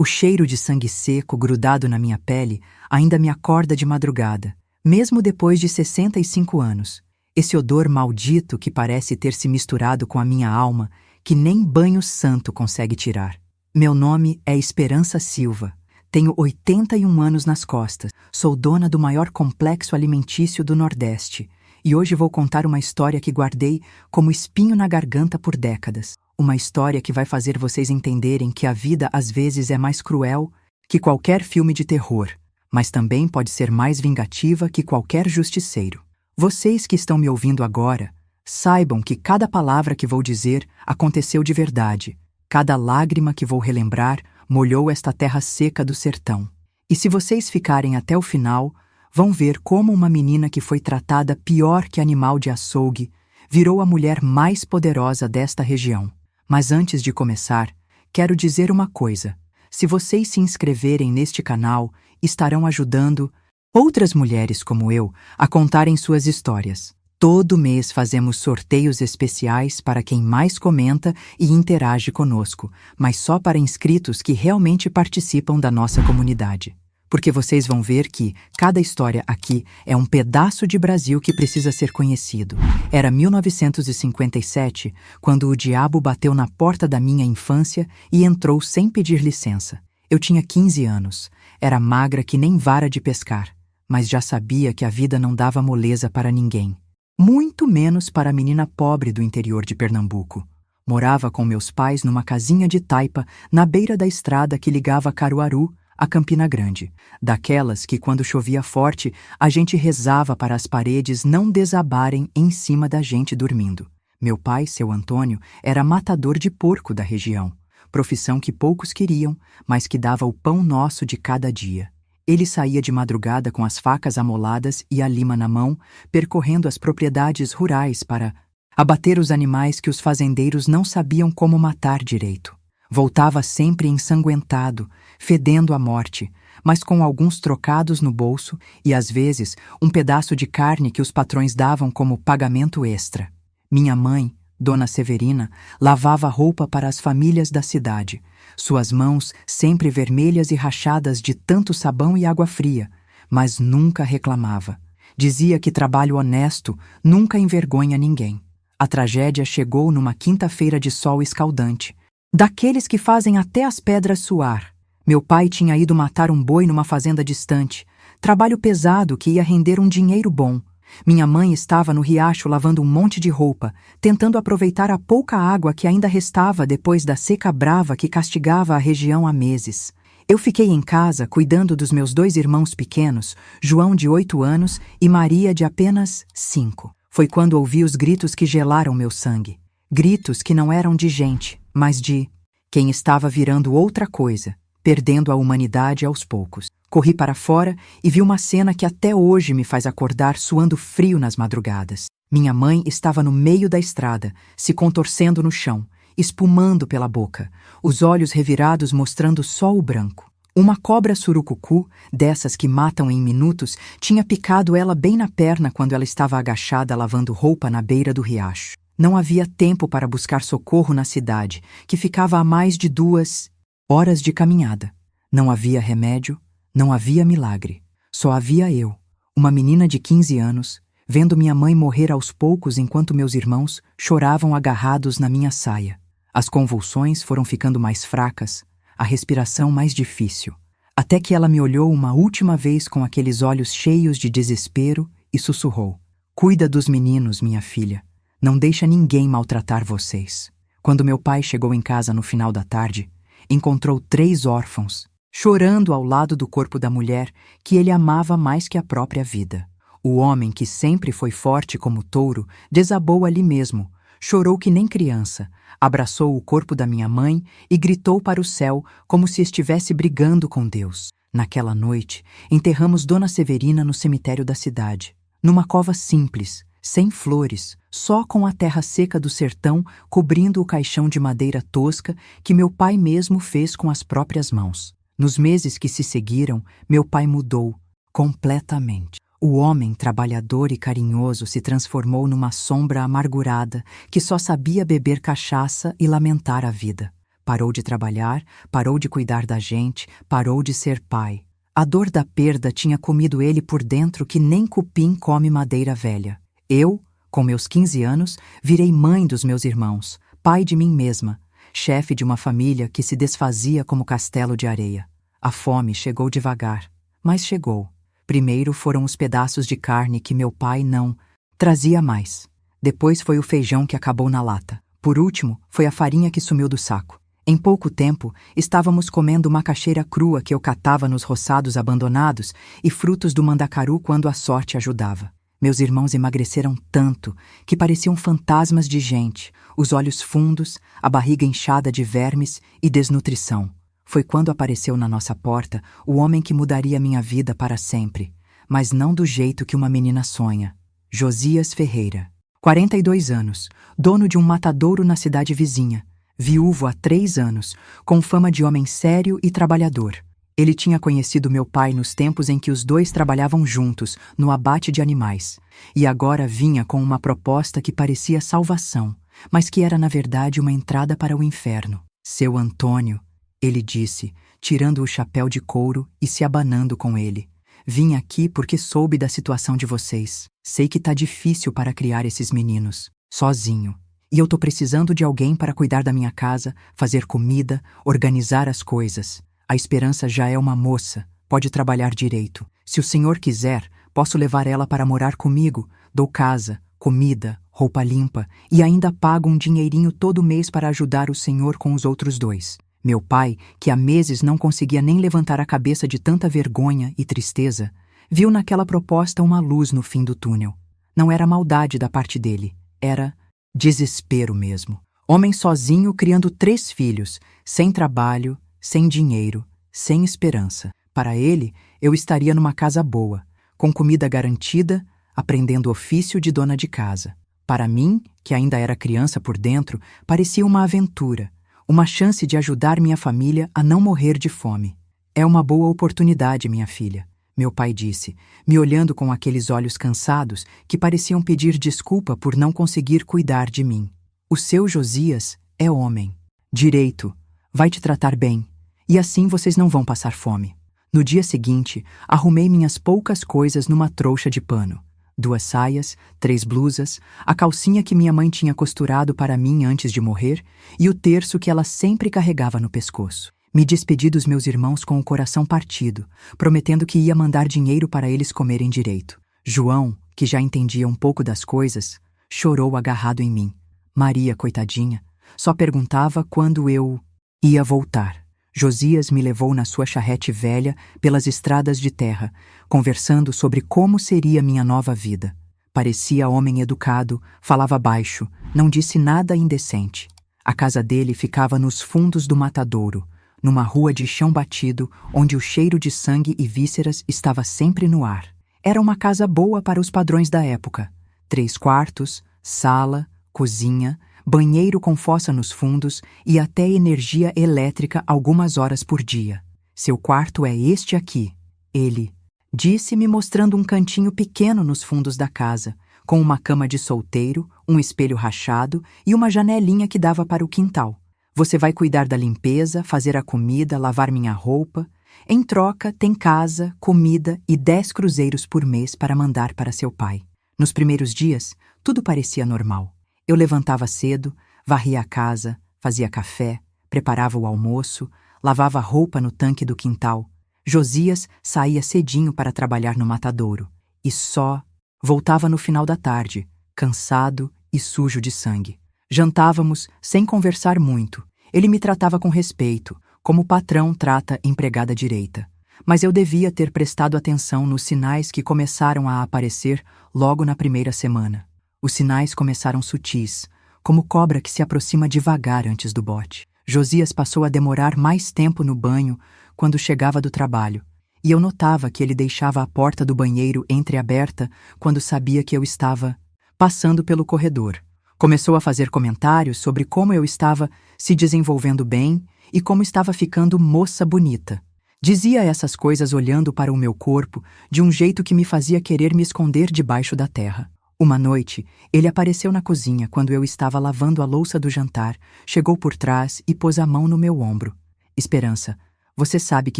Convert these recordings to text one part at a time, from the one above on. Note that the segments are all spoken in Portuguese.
O cheiro de sangue seco grudado na minha pele ainda me acorda de madrugada, mesmo depois de 65 anos. Esse odor maldito que parece ter se misturado com a minha alma, que nem banho santo consegue tirar. Meu nome é Esperança Silva. Tenho 81 anos nas costas. Sou dona do maior complexo alimentício do Nordeste. E hoje vou contar uma história que guardei como espinho na garganta por décadas. Uma história que vai fazer vocês entenderem que a vida às vezes é mais cruel que qualquer filme de terror, mas também pode ser mais vingativa que qualquer justiceiro. Vocês que estão me ouvindo agora, saibam que cada palavra que vou dizer aconteceu de verdade. Cada lágrima que vou relembrar molhou esta terra seca do sertão. E se vocês ficarem até o final, vão ver como uma menina que foi tratada pior que animal de açougue virou a mulher mais poderosa desta região. Mas antes de começar, quero dizer uma coisa. Se vocês se inscreverem neste canal, estarão ajudando outras mulheres como eu a contarem suas histórias. Todo mês fazemos sorteios especiais para quem mais comenta e interage conosco, mas só para inscritos que realmente participam da nossa comunidade. Porque vocês vão ver que cada história aqui é um pedaço de Brasil que precisa ser conhecido. Era 1957, quando o diabo bateu na porta da minha infância e entrou sem pedir licença. Eu tinha 15 anos, era magra que nem vara de pescar, mas já sabia que a vida não dava moleza para ninguém. Muito menos para a menina pobre do interior de Pernambuco. Morava com meus pais numa casinha de taipa na beira da estrada que ligava Caruaru a Campina Grande, daquelas que quando chovia forte a gente rezava para as paredes não desabarem em cima da gente dormindo. Meu pai, seu Antônio, era matador de porco da região, profissão que poucos queriam, mas que dava o pão nosso de cada dia. Ele saía de madrugada com as facas amoladas e a lima na mão, percorrendo as propriedades rurais para abater os animais que os fazendeiros não sabiam como matar direito. Voltava sempre ensanguentado, fedendo a morte, mas com alguns trocados no bolso e, às vezes, um pedaço de carne que os patrões davam como pagamento extra. Minha mãe, Dona Severina, lavava roupa para as famílias da cidade, suas mãos sempre vermelhas e rachadas de tanto sabão e água fria, mas nunca reclamava. Dizia que trabalho honesto nunca envergonha ninguém. A tragédia chegou numa quinta-feira de sol escaldante, daqueles que fazem até as pedras suar. Meu pai tinha ido matar um boi numa fazenda distante, trabalho pesado que ia render um dinheiro bom. Minha mãe estava no riacho lavando um monte de roupa, tentando aproveitar a pouca água que ainda restava depois da seca brava que castigava a região há meses. Eu fiquei em casa cuidando dos meus 2 irmãos pequenos, João de 8 anos e Maria de apenas 5. Foi quando ouvi os gritos que gelaram meu sangue. Gritos que não eram de gente, mas de quem estava virando outra coisa, perdendo a humanidade aos poucos. Corri para fora e vi uma cena que até hoje me faz acordar suando frio nas madrugadas. Minha mãe estava no meio da estrada, se contorcendo no chão, espumando pela boca, os olhos revirados mostrando só o branco. Uma cobra surucucu, dessas que matam em minutos, tinha picado ela bem na perna quando ela estava agachada lavando roupa na beira do riacho. Não havia tempo para buscar socorro na cidade, que ficava a mais de 2 horas de caminhada. Não havia remédio, não havia milagre. Só havia eu, uma menina de 15 anos, vendo minha mãe morrer aos poucos enquanto meus irmãos choravam agarrados na minha saia. As convulsões foram ficando mais fracas, a respiração mais difícil, até que ela me olhou uma última vez com aqueles olhos cheios de desespero e sussurrou: "Cuida dos meninos, minha filha. Não deixa ninguém maltratar vocês." Quando meu pai chegou em casa no final da tarde, encontrou 3 órfãos, chorando ao lado do corpo da mulher que ele amava mais que a própria vida. O homem, que sempre foi forte como touro, desabou ali mesmo, chorou que nem criança, abraçou o corpo da minha mãe e gritou para o céu como se estivesse brigando com Deus. Naquela noite, enterramos Dona Severina no cemitério da cidade, numa cova simples, sem flores, só com a terra seca do sertão cobrindo o caixão de madeira tosca que meu pai mesmo fez com as próprias mãos. Nos meses que se seguiram, meu pai mudou completamente. O homem trabalhador e carinhoso se transformou numa sombra amargurada que só sabia beber cachaça e lamentar a vida. parou de trabalhar, parou de cuidar da gente, parou de ser pai. A dor da perda tinha comido ele por dentro que nem cupim come madeira velha. Eu, com meus 15 anos, virei mãe dos meus irmãos, pai de mim mesma, chefe de uma família que se desfazia como castelo de areia. A fome chegou devagar, mas chegou. Primeiro foram os pedaços de carne que meu pai não trazia mais. Depois foi o feijão que acabou na lata. Por último, foi a farinha que sumiu do saco. Em pouco tempo, estávamos comendo macaxeira crua que eu catava nos roçados abandonados e frutos do mandacaru quando a sorte ajudava. Meus irmãos emagreceram tanto que pareciam fantasmas de gente, os olhos fundos, a barriga inchada de vermes e desnutrição. Foi quando apareceu na nossa porta o homem que mudaria minha vida para sempre, mas não do jeito que uma menina sonha. Josias Ferreira, 42 anos, dono de um matadouro na cidade vizinha, viúvo há 3 anos, com fama de homem sério e trabalhador. Ele tinha conhecido meu pai nos tempos em que os dois trabalhavam juntos, no abate de animais, e agora vinha com uma proposta que parecia salvação, mas que era na verdade uma entrada para o inferno. Seu Antônio, ele disse, tirando o chapéu de couro e se abanando com ele. Vim aqui porque soube da situação de vocês. Sei que tá difícil para criar esses meninos, sozinho. E eu tô precisando de alguém para cuidar da minha casa, fazer comida, organizar as coisas. A Esperança já é uma moça, pode trabalhar direito. Se o senhor quiser, posso levar ela para morar comigo. Dou casa, comida, roupa limpa e ainda pago um dinheirinho todo mês para ajudar o senhor com os outros 2. Meu pai, que há meses não conseguia nem levantar a cabeça de tanta vergonha e tristeza, viu naquela proposta uma luz no fim do túnel. Não era maldade da parte dele, era desespero mesmo. Homem sozinho criando 3 filhos, sem trabalho, sem dinheiro, sem esperança. Para ele, eu estaria numa casa boa, com comida garantida, aprendendo o ofício de dona de casa. Para mim, que ainda era criança por dentro, parecia uma aventura, uma chance de ajudar minha família a não morrer de fome. É uma boa oportunidade, minha filha, meu pai disse, me olhando com aqueles olhos cansados que pareciam pedir desculpa por não conseguir cuidar de mim. O seu Josias é homem. Direito, vai te tratar bem, e assim vocês não vão passar fome. No dia seguinte, arrumei minhas poucas coisas numa trouxa de pano. 2 saias, 3 blusas, a calcinha que minha mãe tinha costurado para mim antes de morrer e o terço que ela sempre carregava no pescoço. Me despedi dos meus irmãos com o coração partido, prometendo que ia mandar dinheiro para eles comerem direito. João, que já entendia um pouco das coisas, chorou agarrado em mim. Maria, coitadinha, só perguntava quando eu ia voltar. Josias me levou na sua charrete velha pelas estradas de terra, conversando sobre como seria minha nova vida. Parecia homem educado, falava baixo, não disse nada indecente. A casa dele ficava nos fundos do matadouro, numa rua de chão batido, onde o cheiro de sangue e vísceras estava sempre no ar. Era uma casa boa para os padrões da época. 3 quartos, sala, cozinha, banheiro com fossa nos fundos e até energia elétrica algumas horas por dia. Seu quarto é este aqui, ele disse-me mostrando um cantinho pequeno nos fundos da casa, com uma cama de solteiro, um espelho rachado e uma janelinha que dava para o quintal. Você vai cuidar da limpeza, fazer a comida, lavar minha roupa. Em troca, tem casa, comida e 10 cruzeiros por mês para mandar para seu pai. Nos primeiros dias, tudo parecia normal. Eu levantava cedo, varria a casa, fazia café, preparava o almoço, lavava roupa no tanque do quintal. Josias saía cedinho para trabalhar no matadouro e só voltava no final da tarde, cansado e sujo de sangue. Jantávamos sem conversar muito. Ele me tratava com respeito, como o patrão trata empregada direita. Mas eu devia ter prestado atenção nos sinais que começaram a aparecer logo na primeira semana. Os sinais começaram sutis, como cobra que se aproxima devagar antes do bote. Josias passou a demorar mais tempo no banho quando chegava do trabalho, e eu notava que ele deixava a porta do banheiro entreaberta quando sabia que eu estava passando pelo corredor. Começou a fazer comentários sobre como eu estava se desenvolvendo bem e como estava ficando moça bonita. Dizia essas coisas olhando para o meu corpo de um jeito que me fazia querer me esconder debaixo da terra. Uma noite, ele apareceu na cozinha quando eu estava lavando a louça do jantar, chegou por trás e pôs a mão no meu ombro. Esperança, você sabe que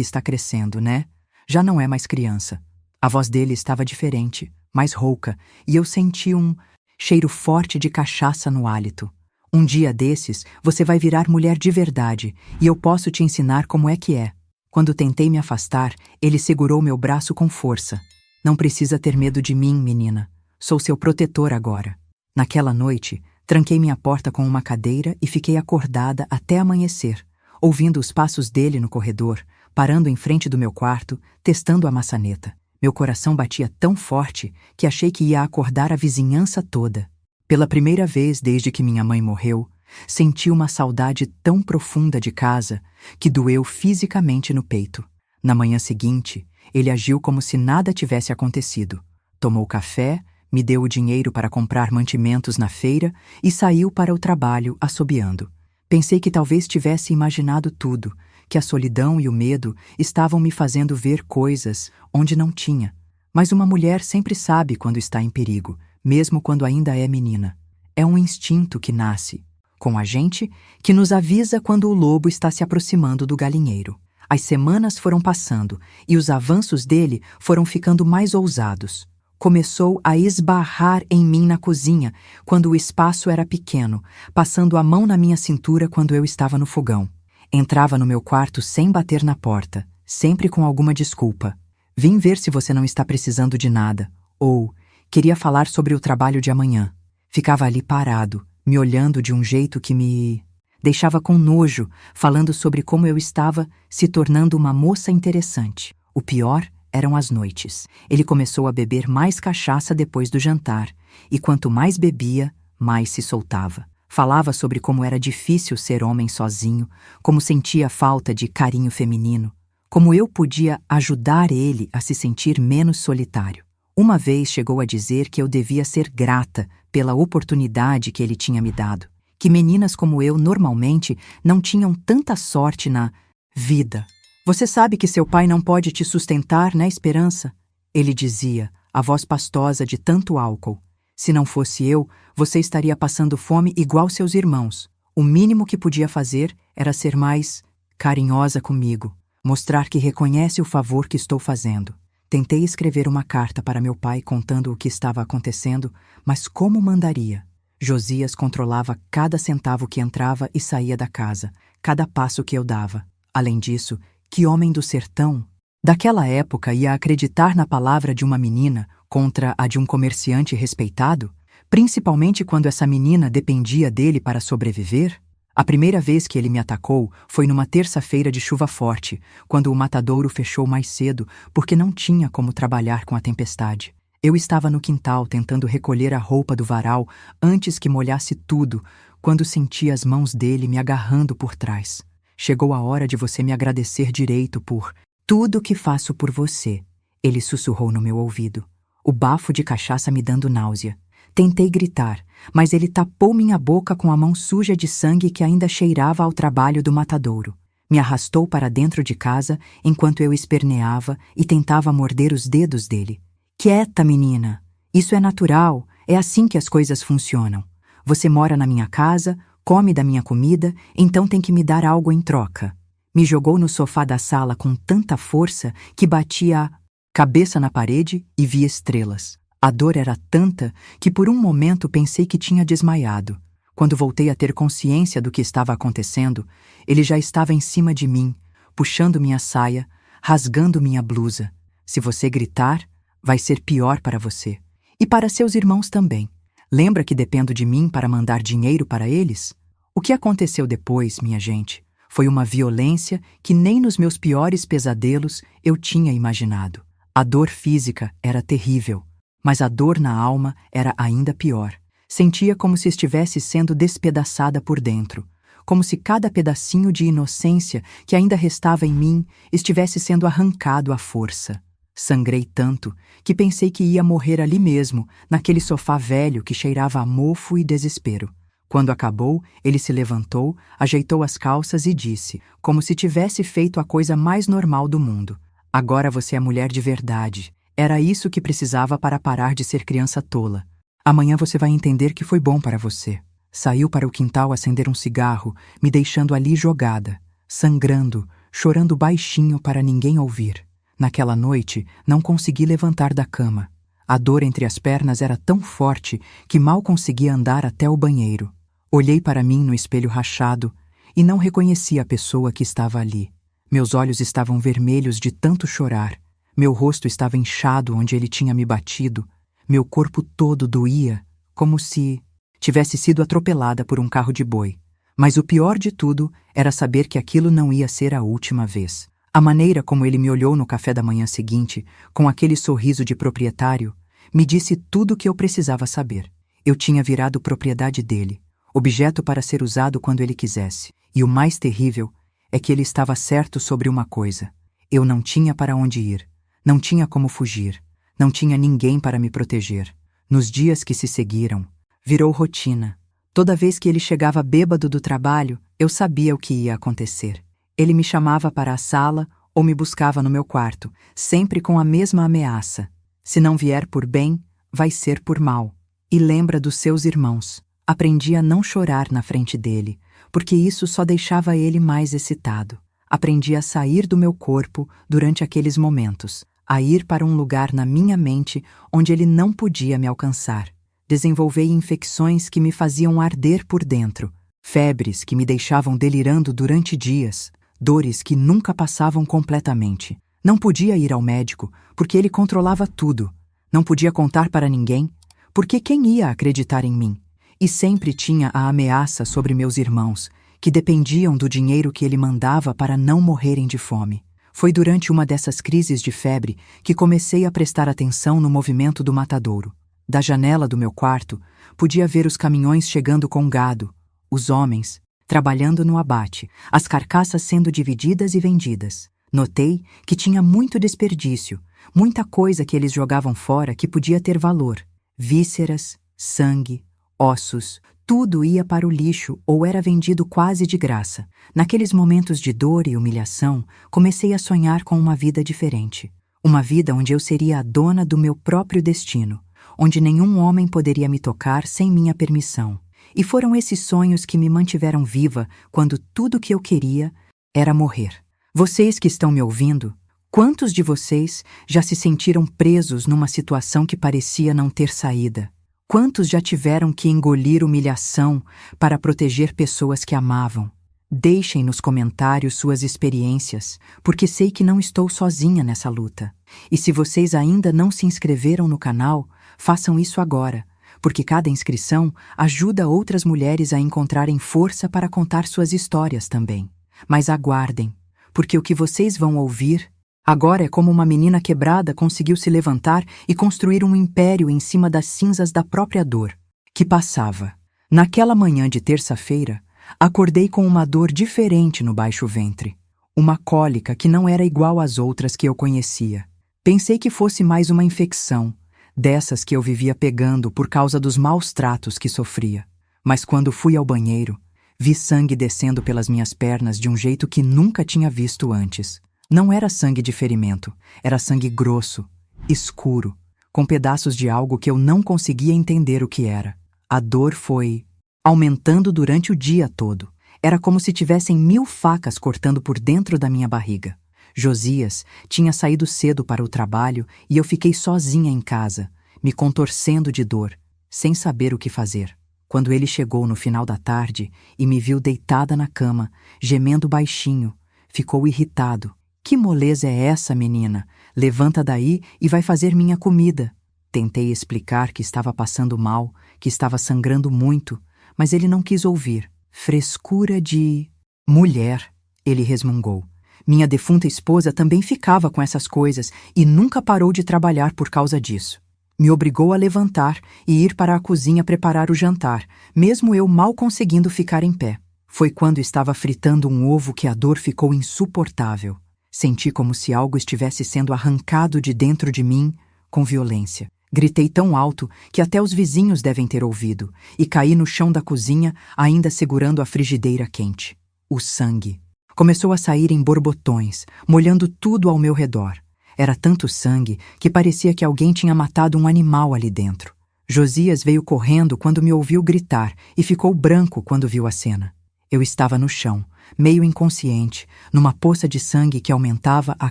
está crescendo, né? Já não é mais criança. A voz dele estava diferente, mais rouca, e eu senti um cheiro forte de cachaça no hálito. Um dia desses, você vai virar mulher de verdade, e eu posso te ensinar como é que é. Quando tentei me afastar, ele segurou meu braço com força. Não precisa ter medo de mim, menina. Sou seu protetor agora. Naquela noite, tranquei minha porta com uma cadeira e fiquei acordada até amanhecer, ouvindo os passos dele no corredor, parando em frente do meu quarto, testando a maçaneta. Meu coração batia tão forte que achei que ia acordar a vizinhança toda. Pela primeira vez desde que minha mãe morreu, senti uma saudade tão profunda de casa que doeu fisicamente no peito. Na manhã seguinte, ele agiu como se nada tivesse acontecido. Tomou café, me deu o dinheiro para comprar mantimentos na feira e saiu para o trabalho assobiando. Pensei que talvez tivesse imaginado tudo, que a solidão e o medo estavam me fazendo ver coisas onde não tinha. Mas uma mulher sempre sabe quando está em perigo, mesmo quando ainda é menina. É um instinto que nasce com a gente, que nos avisa quando o lobo está se aproximando do galinheiro. As semanas foram passando e os avanços dele foram ficando mais ousados. Começou a esbarrar em mim na cozinha quando o espaço era pequeno, passando a mão na minha cintura quando eu estava no fogão. Entrava no meu quarto sem bater na porta, sempre com alguma desculpa. Vim ver se você não está precisando de nada, ou queria falar sobre o trabalho de amanhã. Ficava ali parado, me olhando de um jeito que me deixava com nojo, falando sobre como eu estava se tornando uma moça interessante. O pior eram as noites. Ele começou a beber mais cachaça depois do jantar, e quanto mais bebia, mais se soltava. Falava sobre como era difícil ser homem sozinho, como sentia falta de carinho feminino, como eu podia ajudar ele a se sentir menos solitário. Uma vez chegou a dizer que eu devia ser grata pela oportunidade que ele tinha me dado, que meninas como eu normalmente não tinham tanta sorte na vida. Você sabe que seu pai não pode te sustentar, né, Esperança? Ele dizia, a voz pastosa de tanto álcool. Se não fosse eu, você estaria passando fome igual seus irmãos. O mínimo que podia fazer era ser mais carinhosa comigo, mostrar que reconhece o favor que estou fazendo. Tentei escrever uma carta para meu pai contando o que estava acontecendo, mas como mandaria? Josias controlava cada centavo que entrava e saía da casa, cada passo que eu dava. Além disso, que homem do sertão, daquela época, ia acreditar na palavra de uma menina contra a de um comerciante respeitado? Principalmente quando essa menina dependia dele para sobreviver? A primeira vez que ele me atacou foi numa terça-feira de chuva forte, quando o matadouro fechou mais cedo porque não tinha como trabalhar com a tempestade. Eu estava no quintal tentando recolher a roupa do varal antes que molhasse tudo, quando senti as mãos dele me agarrando por trás. Chegou a hora de você me agradecer direito por tudo que faço por você, ele sussurrou no meu ouvido, o bafo de cachaça me dando náusea. Tentei gritar, mas ele tapou minha boca com a mão suja de sangue que ainda cheirava ao trabalho do matadouro. Me arrastou para dentro de casa enquanto eu esperneava e tentava morder os dedos dele. Quieta, menina! Isso é natural, é assim que as coisas funcionam. Você mora na minha casa, come da minha comida, então tem que me dar algo em troca. Me jogou no sofá da sala com tanta força que batia a cabeça na parede e via estrelas. A dor era tanta que por um momento pensei que tinha desmaiado. Quando voltei a ter consciência do que estava acontecendo, ele já estava em cima de mim, puxando minha saia, rasgando minha blusa. Se você gritar, vai ser pior para você. E para seus irmãos também. Lembra que dependo de mim para mandar dinheiro para eles? O que aconteceu depois, minha gente, foi uma violência que nem nos meus piores pesadelos eu tinha imaginado. A dor física era terrível. Mas a dor na alma era ainda pior. Sentia como se estivesse sendo despedaçada por dentro, como se cada pedacinho de inocência que ainda restava em mim estivesse sendo arrancado à força. Sangrei tanto que pensei que ia morrer ali mesmo, naquele sofá velho que cheirava a mofo e desespero. Quando acabou, ele se levantou, ajeitou as calças e disse, como se tivesse feito a coisa mais normal do mundo: agora você é mulher de verdade. Era isso que precisava para parar de ser criança tola. Amanhã você vai entender que foi bom para você. Saiu para o quintal acender um cigarro, me deixando ali jogada, sangrando, chorando baixinho para ninguém ouvir. Naquela noite, não consegui levantar da cama. A dor entre as pernas era tão forte que mal conseguia andar até o banheiro. Olhei para mim no espelho rachado e não reconheci a pessoa que estava ali. Meus olhos estavam vermelhos de tanto chorar. Meu rosto estava inchado onde ele tinha me batido. Meu corpo todo doía, como se tivesse sido atropelada por um carro de boi. Mas o pior de tudo era saber que aquilo não ia ser a última vez. A maneira como ele me olhou no café da manhã seguinte, com aquele sorriso de proprietário, me disse tudo o que eu precisava saber. Eu tinha virado propriedade dele, objeto para ser usado quando ele quisesse. E o mais terrível é que ele estava certo sobre uma coisa. Eu não tinha para onde ir, não tinha como fugir, não tinha ninguém para me proteger. Nos dias que se seguiram, virou rotina. Toda vez que ele chegava bêbado do trabalho, eu sabia o que ia acontecer. Ele me chamava para a sala ou me buscava no meu quarto, sempre com a mesma ameaça. Se não vier por bem, vai ser por mal. E lembra dos seus irmãos. Aprendi a não chorar na frente dele, porque isso só deixava ele mais excitado. Aprendi a sair do meu corpo durante aqueles momentos, a ir para um lugar na minha mente onde ele não podia me alcançar. Desenvolvi infecções que me faziam arder por dentro, febres que me deixavam delirando durante dias, dores que nunca passavam completamente. Não podia ir ao médico, porque ele controlava tudo. Não podia contar para ninguém, porque quem ia acreditar em mim? E sempre tinha a ameaça sobre meus irmãos, que dependiam do dinheiro que ele mandava para não morrerem de fome. Foi durante uma dessas crises de febre que comecei a prestar atenção no movimento do matadouro. Da janela do meu quarto, podia ver os caminhões chegando com gado, os homens trabalhando no abate, as carcaças sendo divididas e vendidas. Notei que tinha muito desperdício, muita coisa que eles jogavam fora que podia ter valor. Vísceras, sangue, ossos, tudo ia para o lixo ou era vendido quase de graça. Naqueles momentos de dor e humilhação, comecei a sonhar com uma vida diferente. Uma vida onde eu seria a dona do meu próprio destino, onde nenhum homem poderia me tocar sem minha permissão. E foram esses sonhos que me mantiveram viva quando tudo o que eu queria era morrer. Vocês que estão me ouvindo, quantos de vocês já se sentiram presos numa situação que parecia não ter saída? Quantos já tiveram que engolir humilhação para proteger pessoas que amavam? Deixem nos comentários suas experiências, porque sei que não estou sozinha nessa luta. E se vocês ainda não se inscreveram no canal, façam isso agora, porque cada inscrição ajuda outras mulheres a encontrarem força para contar suas histórias também. Mas aguardem, porque o que vocês vão ouvir agora é como uma menina quebrada conseguiu se levantar e construir um império em cima das cinzas da própria dor que passava. Naquela manhã de terça-feira, acordei com uma dor diferente no baixo ventre, uma cólica que não era igual às outras que eu conhecia. Pensei que fosse mais uma infecção, dessas que eu vivia pegando por causa dos maus tratos que sofria. Mas quando fui ao banheiro, vi sangue descendo pelas minhas pernas de um jeito que nunca tinha visto antes. Não era sangue de ferimento, era sangue grosso, escuro, com pedaços de algo que eu não conseguia entender o que era. A dor foi aumentando durante o dia todo. Era como se tivessem 1000 facas cortando por dentro da minha barriga. Josias tinha saído cedo para o trabalho e eu fiquei sozinha em casa, me contorcendo de dor, sem saber o que fazer. Quando ele chegou no final da tarde e me viu deitada na cama, gemendo baixinho, ficou irritado. Que moleza é essa, menina? Levanta daí e vai fazer minha comida. Tentei explicar que estava passando mal, que estava sangrando muito, mas ele não quis ouvir. Frescura de mulher, ele resmungou. Minha defunta esposa também ficava com essas coisas e nunca parou de trabalhar por causa disso. Me obrigou a levantar e ir para a cozinha preparar o jantar, mesmo eu mal conseguindo ficar em pé. Foi quando estava fritando um ovo que a dor ficou insuportável. Senti como se algo estivesse sendo arrancado de dentro de mim com violência. Gritei tão alto que até os vizinhos devem ter ouvido e caí no chão da cozinha, ainda segurando a frigideira quente. O sangue começou a sair em borbotões, molhando tudo ao meu redor. Era tanto sangue que parecia que alguém tinha matado um animal ali dentro. Josias veio correndo quando me ouviu gritar e ficou branco quando viu a cena. Eu estava no chão, meio inconsciente, numa poça de sangue que aumentava a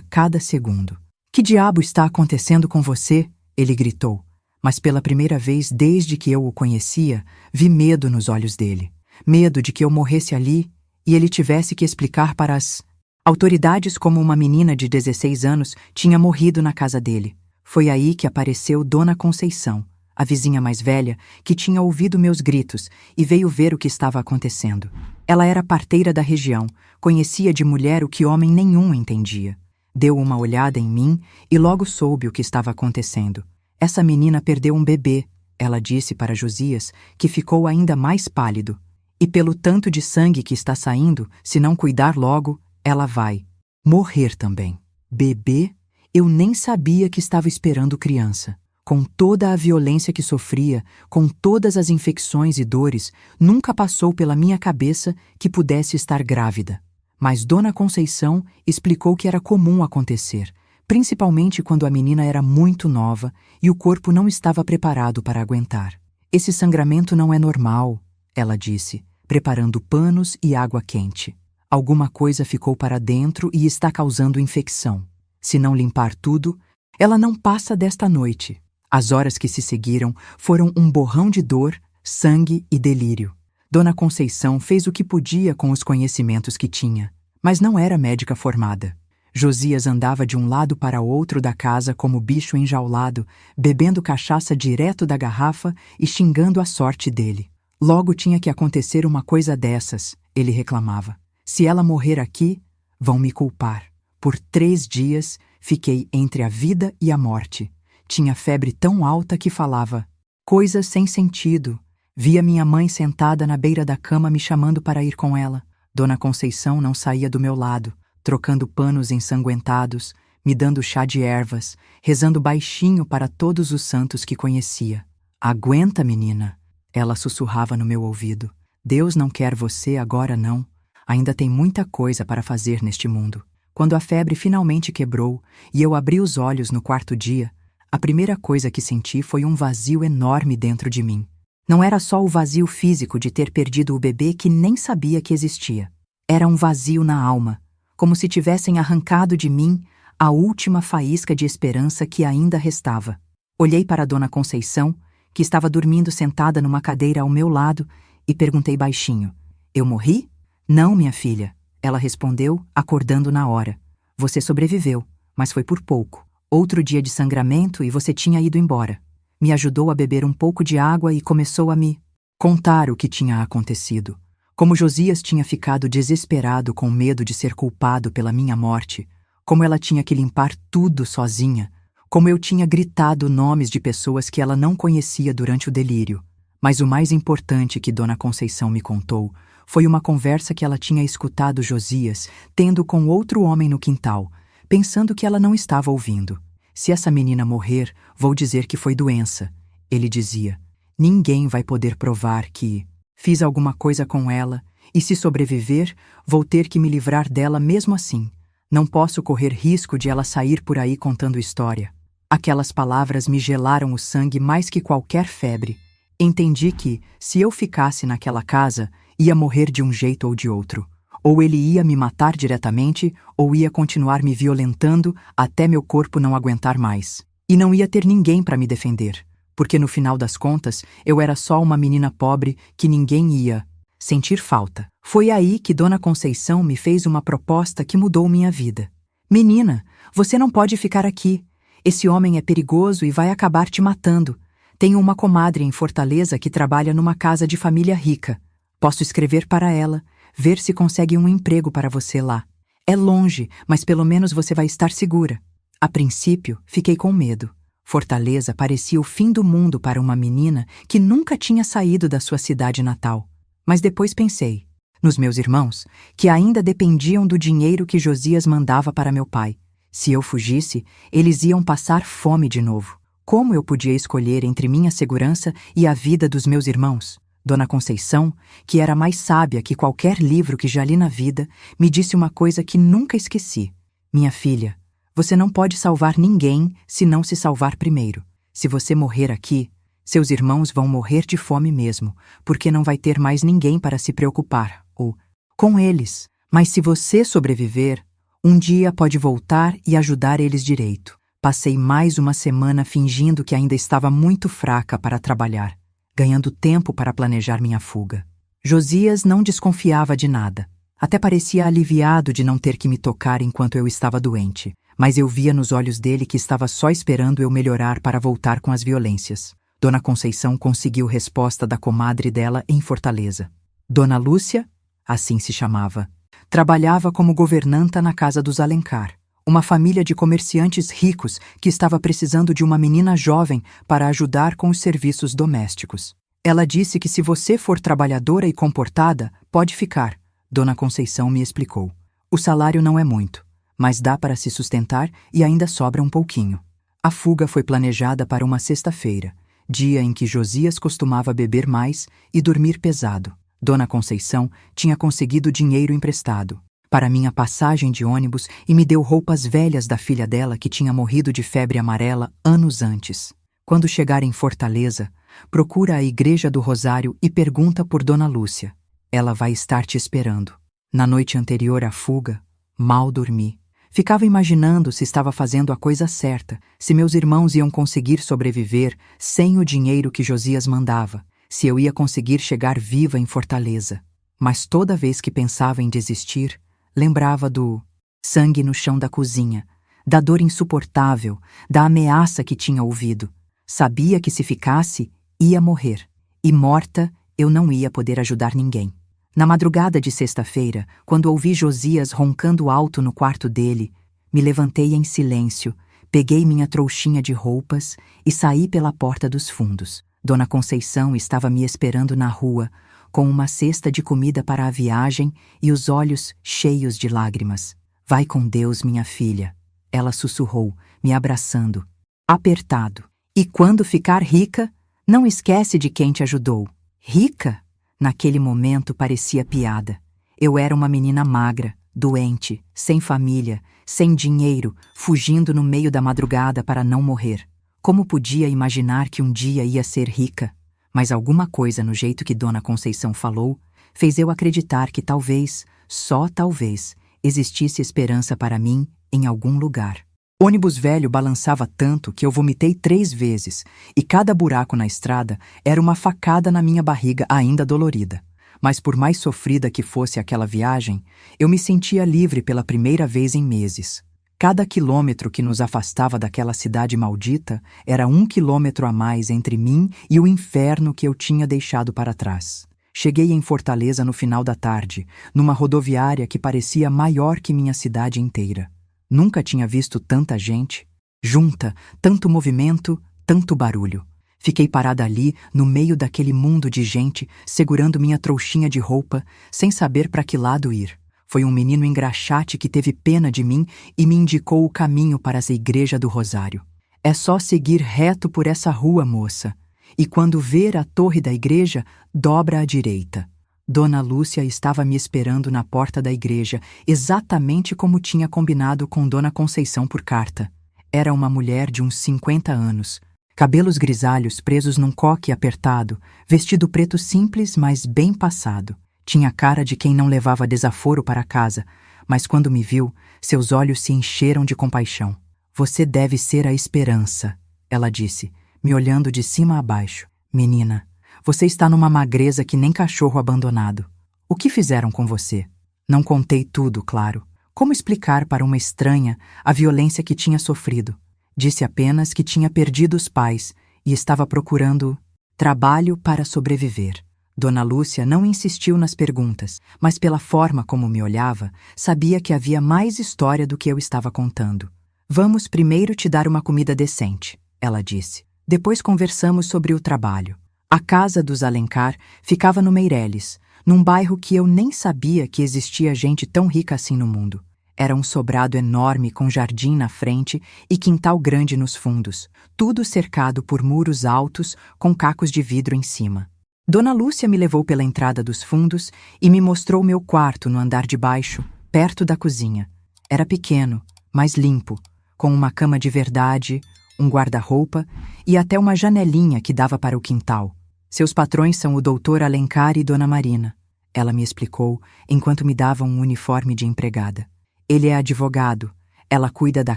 cada segundo. "Que diabo está acontecendo com você?" ele gritou. Mas pela primeira vez desde que eu o conhecia, vi medo nos olhos dele. Medo de que eu morresse ali e ele tivesse que explicar para as autoridades como uma menina de 16 anos tinha morrido na casa dele. Foi aí que apareceu Dona Conceição, a vizinha mais velha, que tinha ouvido meus gritos e veio ver o que estava acontecendo. Ela era parteira da região, conhecia de mulher o que homem nenhum entendia. Deu uma olhada em mim e logo soube o que estava acontecendo. "Essa menina perdeu um bebê", ela disse para Josias, que ficou ainda mais pálido. "E pelo tanto de sangue que está saindo, se não cuidar logo, ela vai morrer também." Bebê? Eu nem sabia que estava esperando criança. Com toda a violência que sofria, com todas as infecções e dores, nunca passou pela minha cabeça que pudesse estar grávida. Mas Dona Conceição explicou que era comum acontecer, principalmente quando a menina era muito nova e o corpo não estava preparado para aguentar. "Esse sangramento não é normal", ela disse, preparando panos e água quente. "Alguma coisa ficou para dentro e está causando infecção. Se não limpar tudo, ela não passa desta noite." As horas que se seguiram foram um borrão de dor, sangue e delírio. Dona Conceição fez o que podia com os conhecimentos que tinha, mas não era médica formada. Josias andava de um lado para outro da casa como bicho enjaulado, bebendo cachaça direto da garrafa e xingando a sorte dele. "Logo tinha que acontecer uma coisa dessas", ele reclamava. "Se ela morrer aqui, vão me culpar. Por 3 dias, fiquei entre a vida e a morte. Tinha febre tão alta que falava coisas sem sentido. Via minha mãe sentada na beira da cama me chamando para ir com ela. Dona Conceição não saía do meu lado, trocando panos ensanguentados, me dando chá de ervas, rezando baixinho para todos os santos que conhecia. "Aguenta, menina", ela sussurrava no meu ouvido. "Deus não quer você agora não. Ainda tem muita coisa para fazer neste mundo." Quando a febre finalmente quebrou e eu abri os olhos no 4º dia, a primeira coisa que senti foi um vazio enorme dentro de mim. Não era só o vazio físico de ter perdido o bebê que nem sabia que existia. Era um vazio na alma, como se tivessem arrancado de mim a última faísca de esperança que ainda restava. Olhei para Dona Conceição, que estava dormindo sentada numa cadeira ao meu lado, e perguntei baixinho: "Eu morri?" "Não, minha filha", ela respondeu, acordando na hora. "Você sobreviveu, mas foi por pouco. Outro dia de sangramento e você tinha ido embora." Me ajudou a beber um pouco de água e começou a me contar o que tinha acontecido. Como Josias tinha ficado desesperado com medo de ser culpado pela minha morte, como ela tinha que limpar tudo sozinha, como eu tinha gritado nomes de pessoas que ela não conhecia durante o delírio. Mas o mais importante que Dona Conceição me contou foi uma conversa que ela tinha escutado Josias tendo com outro homem no quintal, pensando que ela não estava ouvindo. "Se essa menina morrer, vou dizer que foi doença", ele dizia. "Ninguém vai poder provar que fiz alguma coisa com ela, e se sobreviver, vou ter que me livrar dela mesmo assim. Não posso correr risco de ela sair por aí contando história." Aquelas palavras me gelaram o sangue mais que qualquer febre. Entendi que, se eu ficasse naquela casa, ia morrer de um jeito ou de outro. Ou ele ia me matar diretamente, ou ia continuar me violentando até meu corpo não aguentar mais. E não ia ter ninguém para me defender, porque no final das contas eu era só uma menina pobre que ninguém ia sentir falta. Foi aí que Dona Conceição me fez uma proposta que mudou minha vida. "Menina, você não pode ficar aqui. Esse homem é perigoso e vai acabar te matando. Tenho uma comadre em Fortaleza que trabalha numa casa de família rica. Posso escrever para ela, ver se consegue um emprego para você lá. É longe, mas pelo menos você vai estar segura." A princípio, fiquei com medo. Fortaleza parecia o fim do mundo para uma menina que nunca tinha saído da sua cidade natal. Mas depois pensei nos meus irmãos, que ainda dependiam do dinheiro que Josias mandava para meu pai. Se eu fugisse, eles iam passar fome de novo. Como eu podia escolher entre minha segurança e a vida dos meus irmãos? Dona Conceição, que era mais sábia que qualquer livro que já li na vida, me disse uma coisa que nunca esqueci. "Minha filha, você não pode salvar ninguém se não se salvar primeiro. Se você morrer aqui, Seus irmãos vão morrer de fome mesmo, porque não vai ter mais ninguém para se preocupar, ou com eles. Mas se você sobreviver, um dia pode voltar e ajudar eles direito. Passei mais uma semana fingindo que ainda estava muito fraca para trabalhar, ganhando tempo para planejar minha fuga. Josias não desconfiava de nada. Até parecia aliviado de não ter que me tocar enquanto eu estava doente, mas eu via nos olhos dele que estava só esperando eu melhorar para voltar com as violências. Dona Conceição conseguiu resposta da comadre dela em Fortaleza. Dona Lúcia, assim se chamava, trabalhava como governanta na casa dos Alencar, uma família de comerciantes ricos que estava precisando de uma menina jovem para ajudar com os serviços domésticos. Ela disse que se você for trabalhadora e comportada, pode ficar. Dona Conceição me explicou. O salário não é muito, mas dá para se sustentar e ainda sobra um pouquinho. A fuga foi planejada para uma sexta-feira, dia em que Josias costumava beber mais e dormir pesado. Dona Conceição tinha conseguido dinheiro emprestado para minha passagem de ônibus e me deu roupas velhas da filha dela que tinha morrido de febre amarela anos antes. Quando chegar em Fortaleza, procura a Igreja do Rosário e pergunta por Dona Lúcia. Ela vai estar te esperando. Na noite anterior à fuga, mal dormi. Ficava imaginando se estava fazendo a coisa certa, se meus irmãos iam conseguir sobreviver sem o dinheiro que Josias mandava, se eu ia conseguir chegar viva em Fortaleza. Mas toda vez que pensava em desistir, lembrava do sangue no chão da cozinha, da dor insuportável, da ameaça que tinha ouvido. Sabia que se ficasse, ia morrer. E morta, eu não ia poder ajudar ninguém. Na madrugada de sexta-feira, quando ouvi Josias roncando alto no quarto dele, me levantei em silêncio, peguei minha trouxinha de roupas e saí pela porta dos fundos. Dona Conceição estava me esperando na rua, com uma cesta de comida para a viagem e os olhos cheios de lágrimas. Vai com Deus, minha filha, ela sussurrou, me abraçando. Apertado. E quando ficar rica, não esquece de quem te ajudou. Rica? Naquele momento parecia piada. Eu era uma menina magra, doente, sem família, sem dinheiro, fugindo no meio da madrugada para não morrer. Como podia imaginar que um dia ia ser rica? Mas alguma coisa no jeito que Dona Conceição falou fez eu acreditar que talvez, só talvez, existisse esperança para mim em algum lugar. Ônibus velho balançava tanto que eu vomitei 3 vezes, e cada buraco na estrada era uma facada na minha barriga ainda dolorida. Mas por mais sofrida que fosse aquela viagem, eu me sentia livre pela primeira vez em meses. Cada quilômetro que nos afastava daquela cidade maldita era 1 quilômetro a mais entre mim e o inferno que eu tinha deixado para trás. Cheguei em Fortaleza no final da tarde, numa rodoviária que parecia maior que minha cidade inteira. Nunca tinha visto tanta gente, junta, tanto movimento, tanto barulho. Fiquei parada ali, no meio daquele mundo de gente, segurando minha trouxinha de roupa, sem saber para que lado ir. Foi um menino engraxate que teve pena de mim e me indicou o caminho para a Igreja do Rosário. É só seguir reto por essa rua, moça, e quando ver a torre da igreja, dobra à direita. Dona Lúcia estava me esperando na porta da igreja, exatamente como tinha combinado com Dona Conceição por carta. Era uma mulher de uns 50 anos, cabelos grisalhos presos num coque apertado, vestido preto simples, mas bem passado. Tinha cara de quem não levava desaforo para casa, mas quando me viu, seus olhos se encheram de compaixão. Você deve ser a esperança, ela disse, me olhando de cima a baixo. Menina, você está numa magreza que nem cachorro abandonado. O que fizeram com você? Não contei tudo, claro. Como explicar para uma estranha a violência que tinha sofrido? Disse apenas que tinha perdido os pais e estava procurando trabalho para sobreviver. Dona Lúcia não insistiu nas perguntas, mas pela forma como me olhava, sabia que havia mais história do que eu estava contando. Vamos primeiro te dar uma comida decente, ela disse. Depois conversamos sobre o trabalho. A casa dos Alencar ficava no Meireles, num bairro que eu nem sabia que existia gente tão rica assim no mundo. Era um sobrado enorme com jardim na frente e quintal grande nos fundos, tudo cercado por muros altos com cacos de vidro em cima. Dona Lúcia me levou pela entrada dos fundos e me mostrou meu quarto no andar de baixo, perto da cozinha. Era pequeno, mas limpo, com uma cama de verdade, um guarda-roupa e até uma janelinha que dava para o quintal. Seus patrões são o Dr. Alencar e Dona Marina, ela me explicou enquanto me dava um uniforme de empregada. Ele é advogado, ela cuida da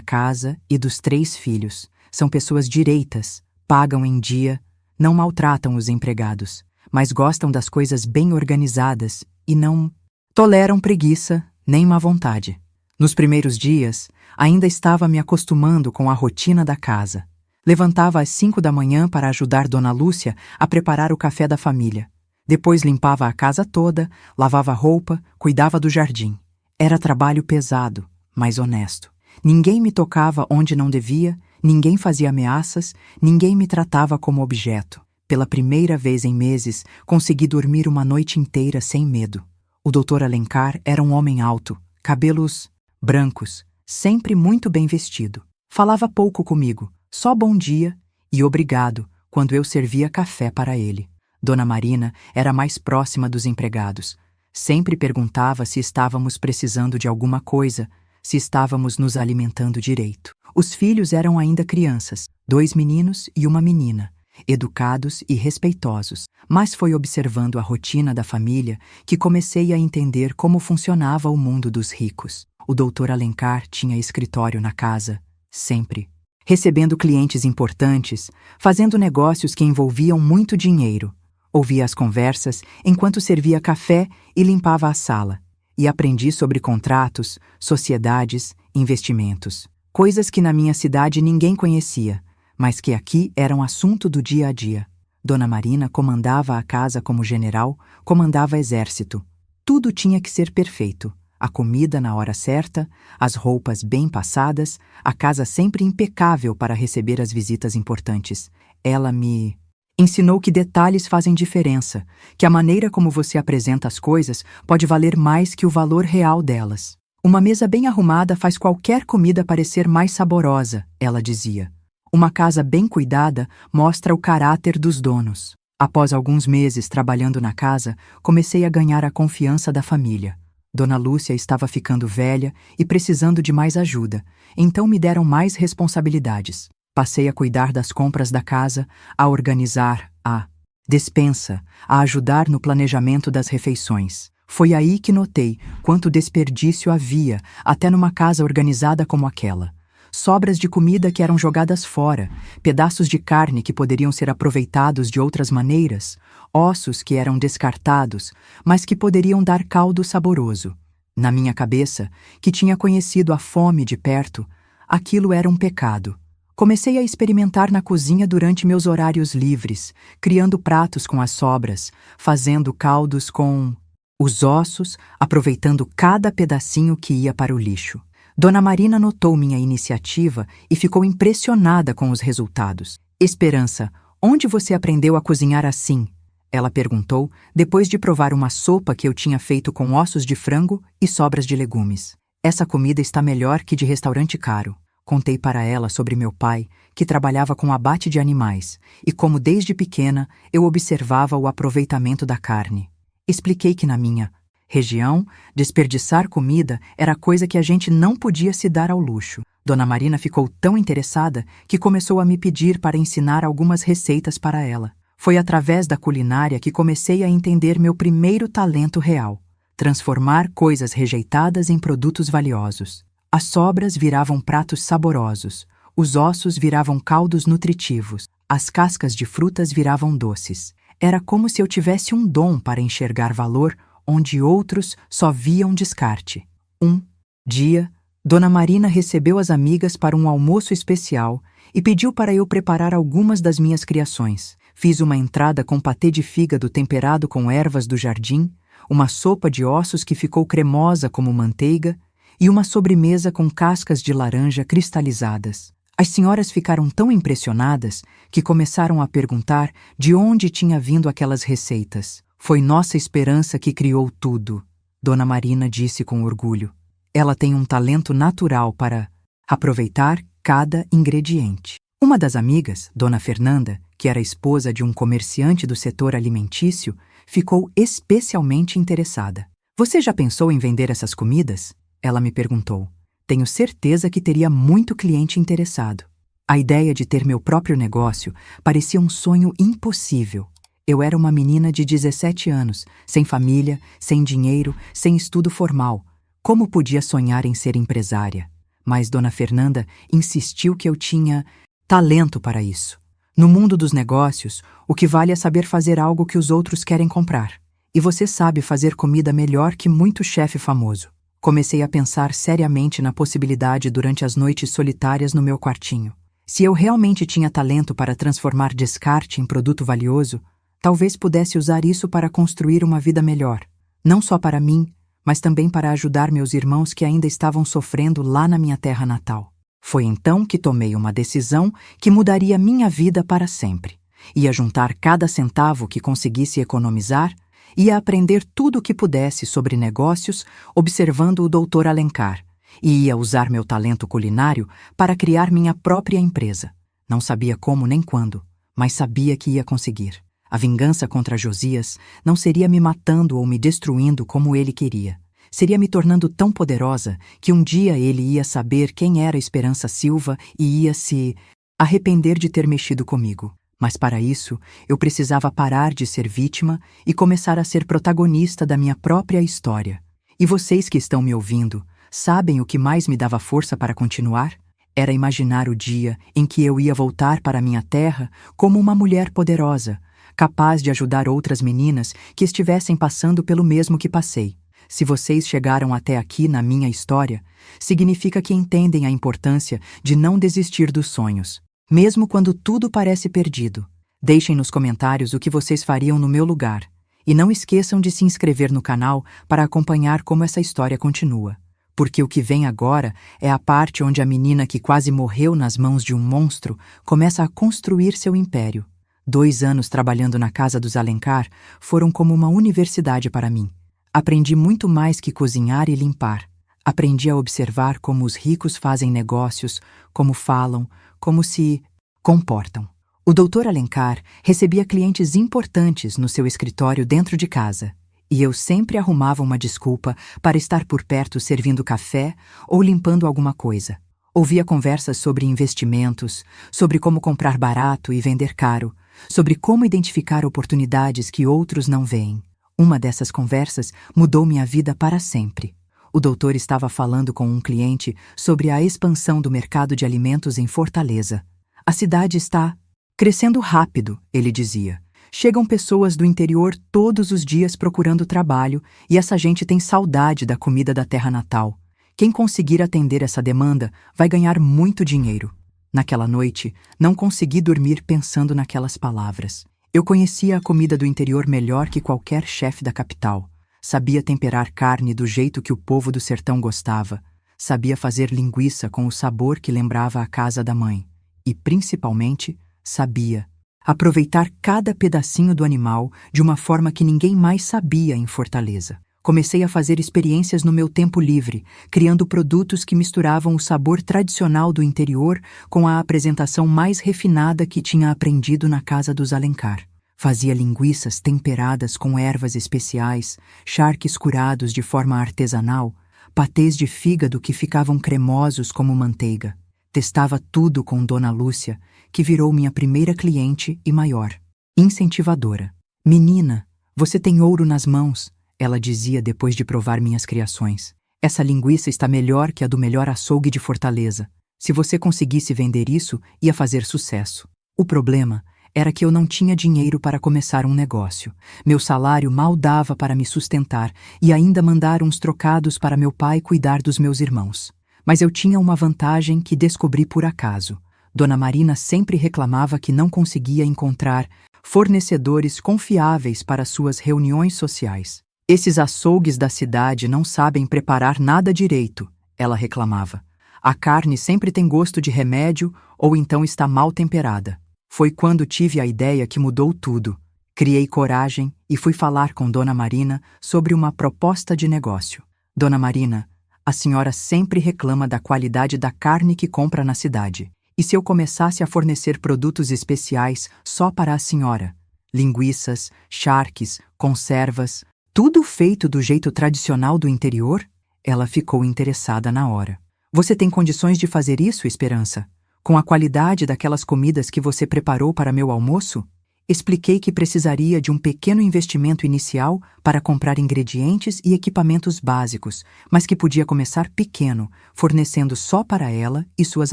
casa e dos 3 filhos. São pessoas direitas, pagam em dia, não maltratam os empregados, mas gostam das coisas bem organizadas e não toleram preguiça nem má vontade. Nos primeiros dias, ainda estava me acostumando com a rotina da casa. Levantava às 5 da manhã para ajudar Dona Lúcia a preparar o café da família. Depois limpava a casa toda, lavava roupa, cuidava do jardim. Era trabalho pesado, mas honesto. Ninguém me tocava onde não devia, ninguém fazia ameaças, ninguém me tratava como objeto. Pela primeira vez em meses, consegui dormir uma noite inteira sem medo. O Dr. Alencar era um homem alto, cabelos brancos, sempre muito bem vestido. Falava pouco comigo, só bom dia e obrigado quando eu servia café para ele. Dona Marina era mais próxima dos empregados. Sempre perguntava se estávamos precisando de alguma coisa, se estávamos nos alimentando direito. Os filhos eram ainda crianças, 2 meninos e uma menina, educados e respeitosos. Mas foi observando a rotina da família que comecei a entender como funcionava o mundo dos ricos. O Dr. Alencar tinha escritório na casa, sempre, recebendo clientes importantes, fazendo negócios que envolviam muito dinheiro. Ouvia as conversas enquanto servia café e limpava a sala, e aprendi sobre contratos, sociedades, investimentos, coisas que na minha cidade ninguém conhecia, mas que aqui eram assunto do dia a dia. Dona Marina comandava a casa como general, comandava exército. Tudo tinha que ser perfeito. A comida na hora certa, as roupas bem passadas, a casa sempre impecável para receber as visitas importantes. Ela me ensinou que detalhes fazem diferença, que a maneira como você apresenta as coisas pode valer mais que o valor real delas. Uma mesa bem arrumada faz qualquer comida parecer mais saborosa, ela dizia. Uma casa bem cuidada mostra o caráter dos donos. Após alguns meses trabalhando na casa, comecei a ganhar a confiança da família. Dona Lúcia estava ficando velha e precisando de mais ajuda, então me deram mais responsabilidades. Passei a cuidar das compras da casa, a organizar a despensa, a ajudar no planejamento das refeições. Foi aí que notei quanto desperdício havia até numa casa organizada como aquela. Sobras de comida que eram jogadas fora, pedaços de carne que poderiam ser aproveitados de outras maneiras, ossos que eram descartados, mas que poderiam dar caldo saboroso. Na minha cabeça, que tinha conhecido a fome de perto, aquilo era um pecado. Comecei a experimentar na cozinha durante meus horários livres, criando pratos com as sobras, fazendo caldos com os ossos, aproveitando cada pedacinho que ia para o lixo. Dona Marina notou minha iniciativa e ficou impressionada com os resultados. Esperança, onde você aprendeu a cozinhar assim? Ela perguntou, depois de provar uma sopa que eu tinha feito com ossos de frango e sobras de legumes. Essa comida está melhor que de restaurante caro. Contei para ela sobre meu pai, que trabalhava com abate de animais, e como desde pequena eu observava o aproveitamento da carne. Expliquei que na minha região, desperdiçar comida era coisa que a gente não podia se dar ao luxo. Dona Marina ficou tão interessada que começou a me pedir para ensinar algumas receitas para ela. Foi através da culinária que comecei a entender meu primeiro talento real: transformar coisas rejeitadas em produtos valiosos. As sobras viravam pratos saborosos, os ossos viravam caldos nutritivos, as cascas de frutas viravam doces. Era como se eu tivesse um dom para enxergar valor onde outros só viam descarte. Um dia, Dona Marina recebeu as amigas para um almoço especial e pediu para eu preparar algumas das minhas criações. Fiz uma entrada com patê de fígado temperado com ervas do jardim, uma sopa de ossos que ficou cremosa como manteiga e uma sobremesa com cascas de laranja cristalizadas. As senhoras ficaram tão impressionadas que começaram a perguntar de onde tinha vindo aquelas receitas. Foi nossa esperança que criou tudo, Dona Marina disse com orgulho. Ela tem um talento natural para aproveitar cada ingrediente. Uma das amigas, Dona Fernanda, que era esposa de um comerciante do setor alimentício, ficou especialmente interessada. Você já pensou em vender essas comidas? Ela me perguntou. Tenho certeza que teria muito cliente interessado. A ideia de ter meu próprio negócio parecia um sonho impossível. Eu era uma menina de 17 anos, sem família, sem dinheiro, sem estudo formal. Como podia sonhar em ser empresária? Mas Dona Fernanda insistiu que eu tinha talento para isso. No mundo dos negócios, o que vale é saber fazer algo que os outros querem comprar. E você sabe fazer comida melhor que muito chefe famoso. Comecei a pensar seriamente na possibilidade durante as noites solitárias no meu quartinho. Se eu realmente tinha talento para transformar descarte em produto valioso, talvez pudesse usar isso para construir uma vida melhor. Não só para mim, mas também para ajudar meus irmãos que ainda estavam sofrendo lá na minha terra natal. Foi então que tomei uma decisão que mudaria minha vida para sempre. Ia juntar cada centavo que conseguisse economizar, ia aprender tudo o que pudesse sobre negócios, observando o Dr. Alencar, e ia usar meu talento culinário para criar minha própria empresa. Não sabia como nem quando, mas sabia que ia conseguir. A vingança contra Josias não seria me matando ou me destruindo como ele queria. Seria me tornando tão poderosa que um dia ele ia saber quem era Esperança Silva e ia se arrepender de ter mexido comigo. Mas para isso, eu precisava parar de ser vítima e começar a ser protagonista da minha própria história. E vocês que estão me ouvindo, sabem o que mais me dava força para continuar? Era imaginar o dia em que eu ia voltar para minha terra como uma mulher poderosa, capaz de ajudar outras meninas que estivessem passando pelo mesmo que passei. Se vocês chegaram até aqui na minha história, significa que entendem a importância de não desistir dos sonhos, mesmo quando tudo parece perdido. Deixem nos comentários o que vocês fariam no meu lugar. E não esqueçam de se inscrever no canal para acompanhar como essa história continua. Porque o que vem agora é a parte onde a menina que quase morreu nas mãos de um monstro começa a construir seu império. 2 anos trabalhando na casa dos Alencar foram como uma universidade para mim. Aprendi muito mais que cozinhar e limpar. Aprendi a observar como os ricos fazem negócios, como falam, como se comportam. O Dr. Alencar recebia clientes importantes no seu escritório dentro de casa. E eu sempre arrumava uma desculpa para estar por perto servindo café ou limpando alguma coisa. Ouvia conversas sobre investimentos, sobre como comprar barato e vender caro, sobre como identificar oportunidades que outros não veem. Uma dessas conversas mudou minha vida para sempre. O doutor estava falando com um cliente sobre a expansão do mercado de alimentos em Fortaleza. A cidade está crescendo rápido, ele dizia. Chegam pessoas do interior todos os dias procurando trabalho e essa gente tem saudade da comida da terra natal. Quem conseguir atender essa demanda vai ganhar muito dinheiro. Naquela noite, não consegui dormir pensando naquelas palavras. Eu conhecia a comida do interior melhor que qualquer chefe da capital. Sabia temperar carne do jeito que o povo do sertão gostava. Sabia fazer linguiça com o sabor que lembrava a casa da mãe. E, principalmente, sabia aproveitar cada pedacinho do animal de uma forma que ninguém mais sabia em Fortaleza. Comecei a fazer experiências no meu tempo livre, criando produtos que misturavam o sabor tradicional do interior com a apresentação mais refinada que tinha aprendido na casa dos Alencar. Fazia linguiças temperadas com ervas especiais, charques curados de forma artesanal, patês de fígado que ficavam cremosos como manteiga. Testava tudo com Dona Lúcia, que virou minha primeira cliente e maior. Incentivadora. Menina, você tem ouro nas mãos, ela dizia depois de provar minhas criações. Essa linguiça está melhor que a do melhor açougue de Fortaleza. Se você conseguisse vender isso, ia fazer sucesso. O problema era que eu não tinha dinheiro para começar um negócio. Meu salário mal dava para me sustentar e ainda mandar uns trocados para meu pai cuidar dos meus irmãos. Mas eu tinha uma vantagem que descobri por acaso. Dona Marina sempre reclamava que não conseguia encontrar fornecedores confiáveis para suas reuniões sociais. Esses açougues da cidade não sabem preparar nada direito, ela reclamava. A carne sempre tem gosto de remédio ou então está mal temperada. Foi quando tive a ideia que mudou tudo. Criei coragem e fui falar com Dona Marina sobre uma proposta de negócio. Dona Marina, a senhora sempre reclama da qualidade da carne que compra na cidade. E se eu começasse a fornecer produtos especiais só para a senhora? Linguiças, charques, conservas, tudo feito do jeito tradicional do interior? Ela ficou interessada na hora. Você tem condições de fazer isso, Esperança? Com a qualidade daquelas comidas que você preparou para meu almoço? Expliquei que precisaria de um pequeno investimento inicial para comprar ingredientes e equipamentos básicos, mas que podia começar pequeno, fornecendo só para ela e suas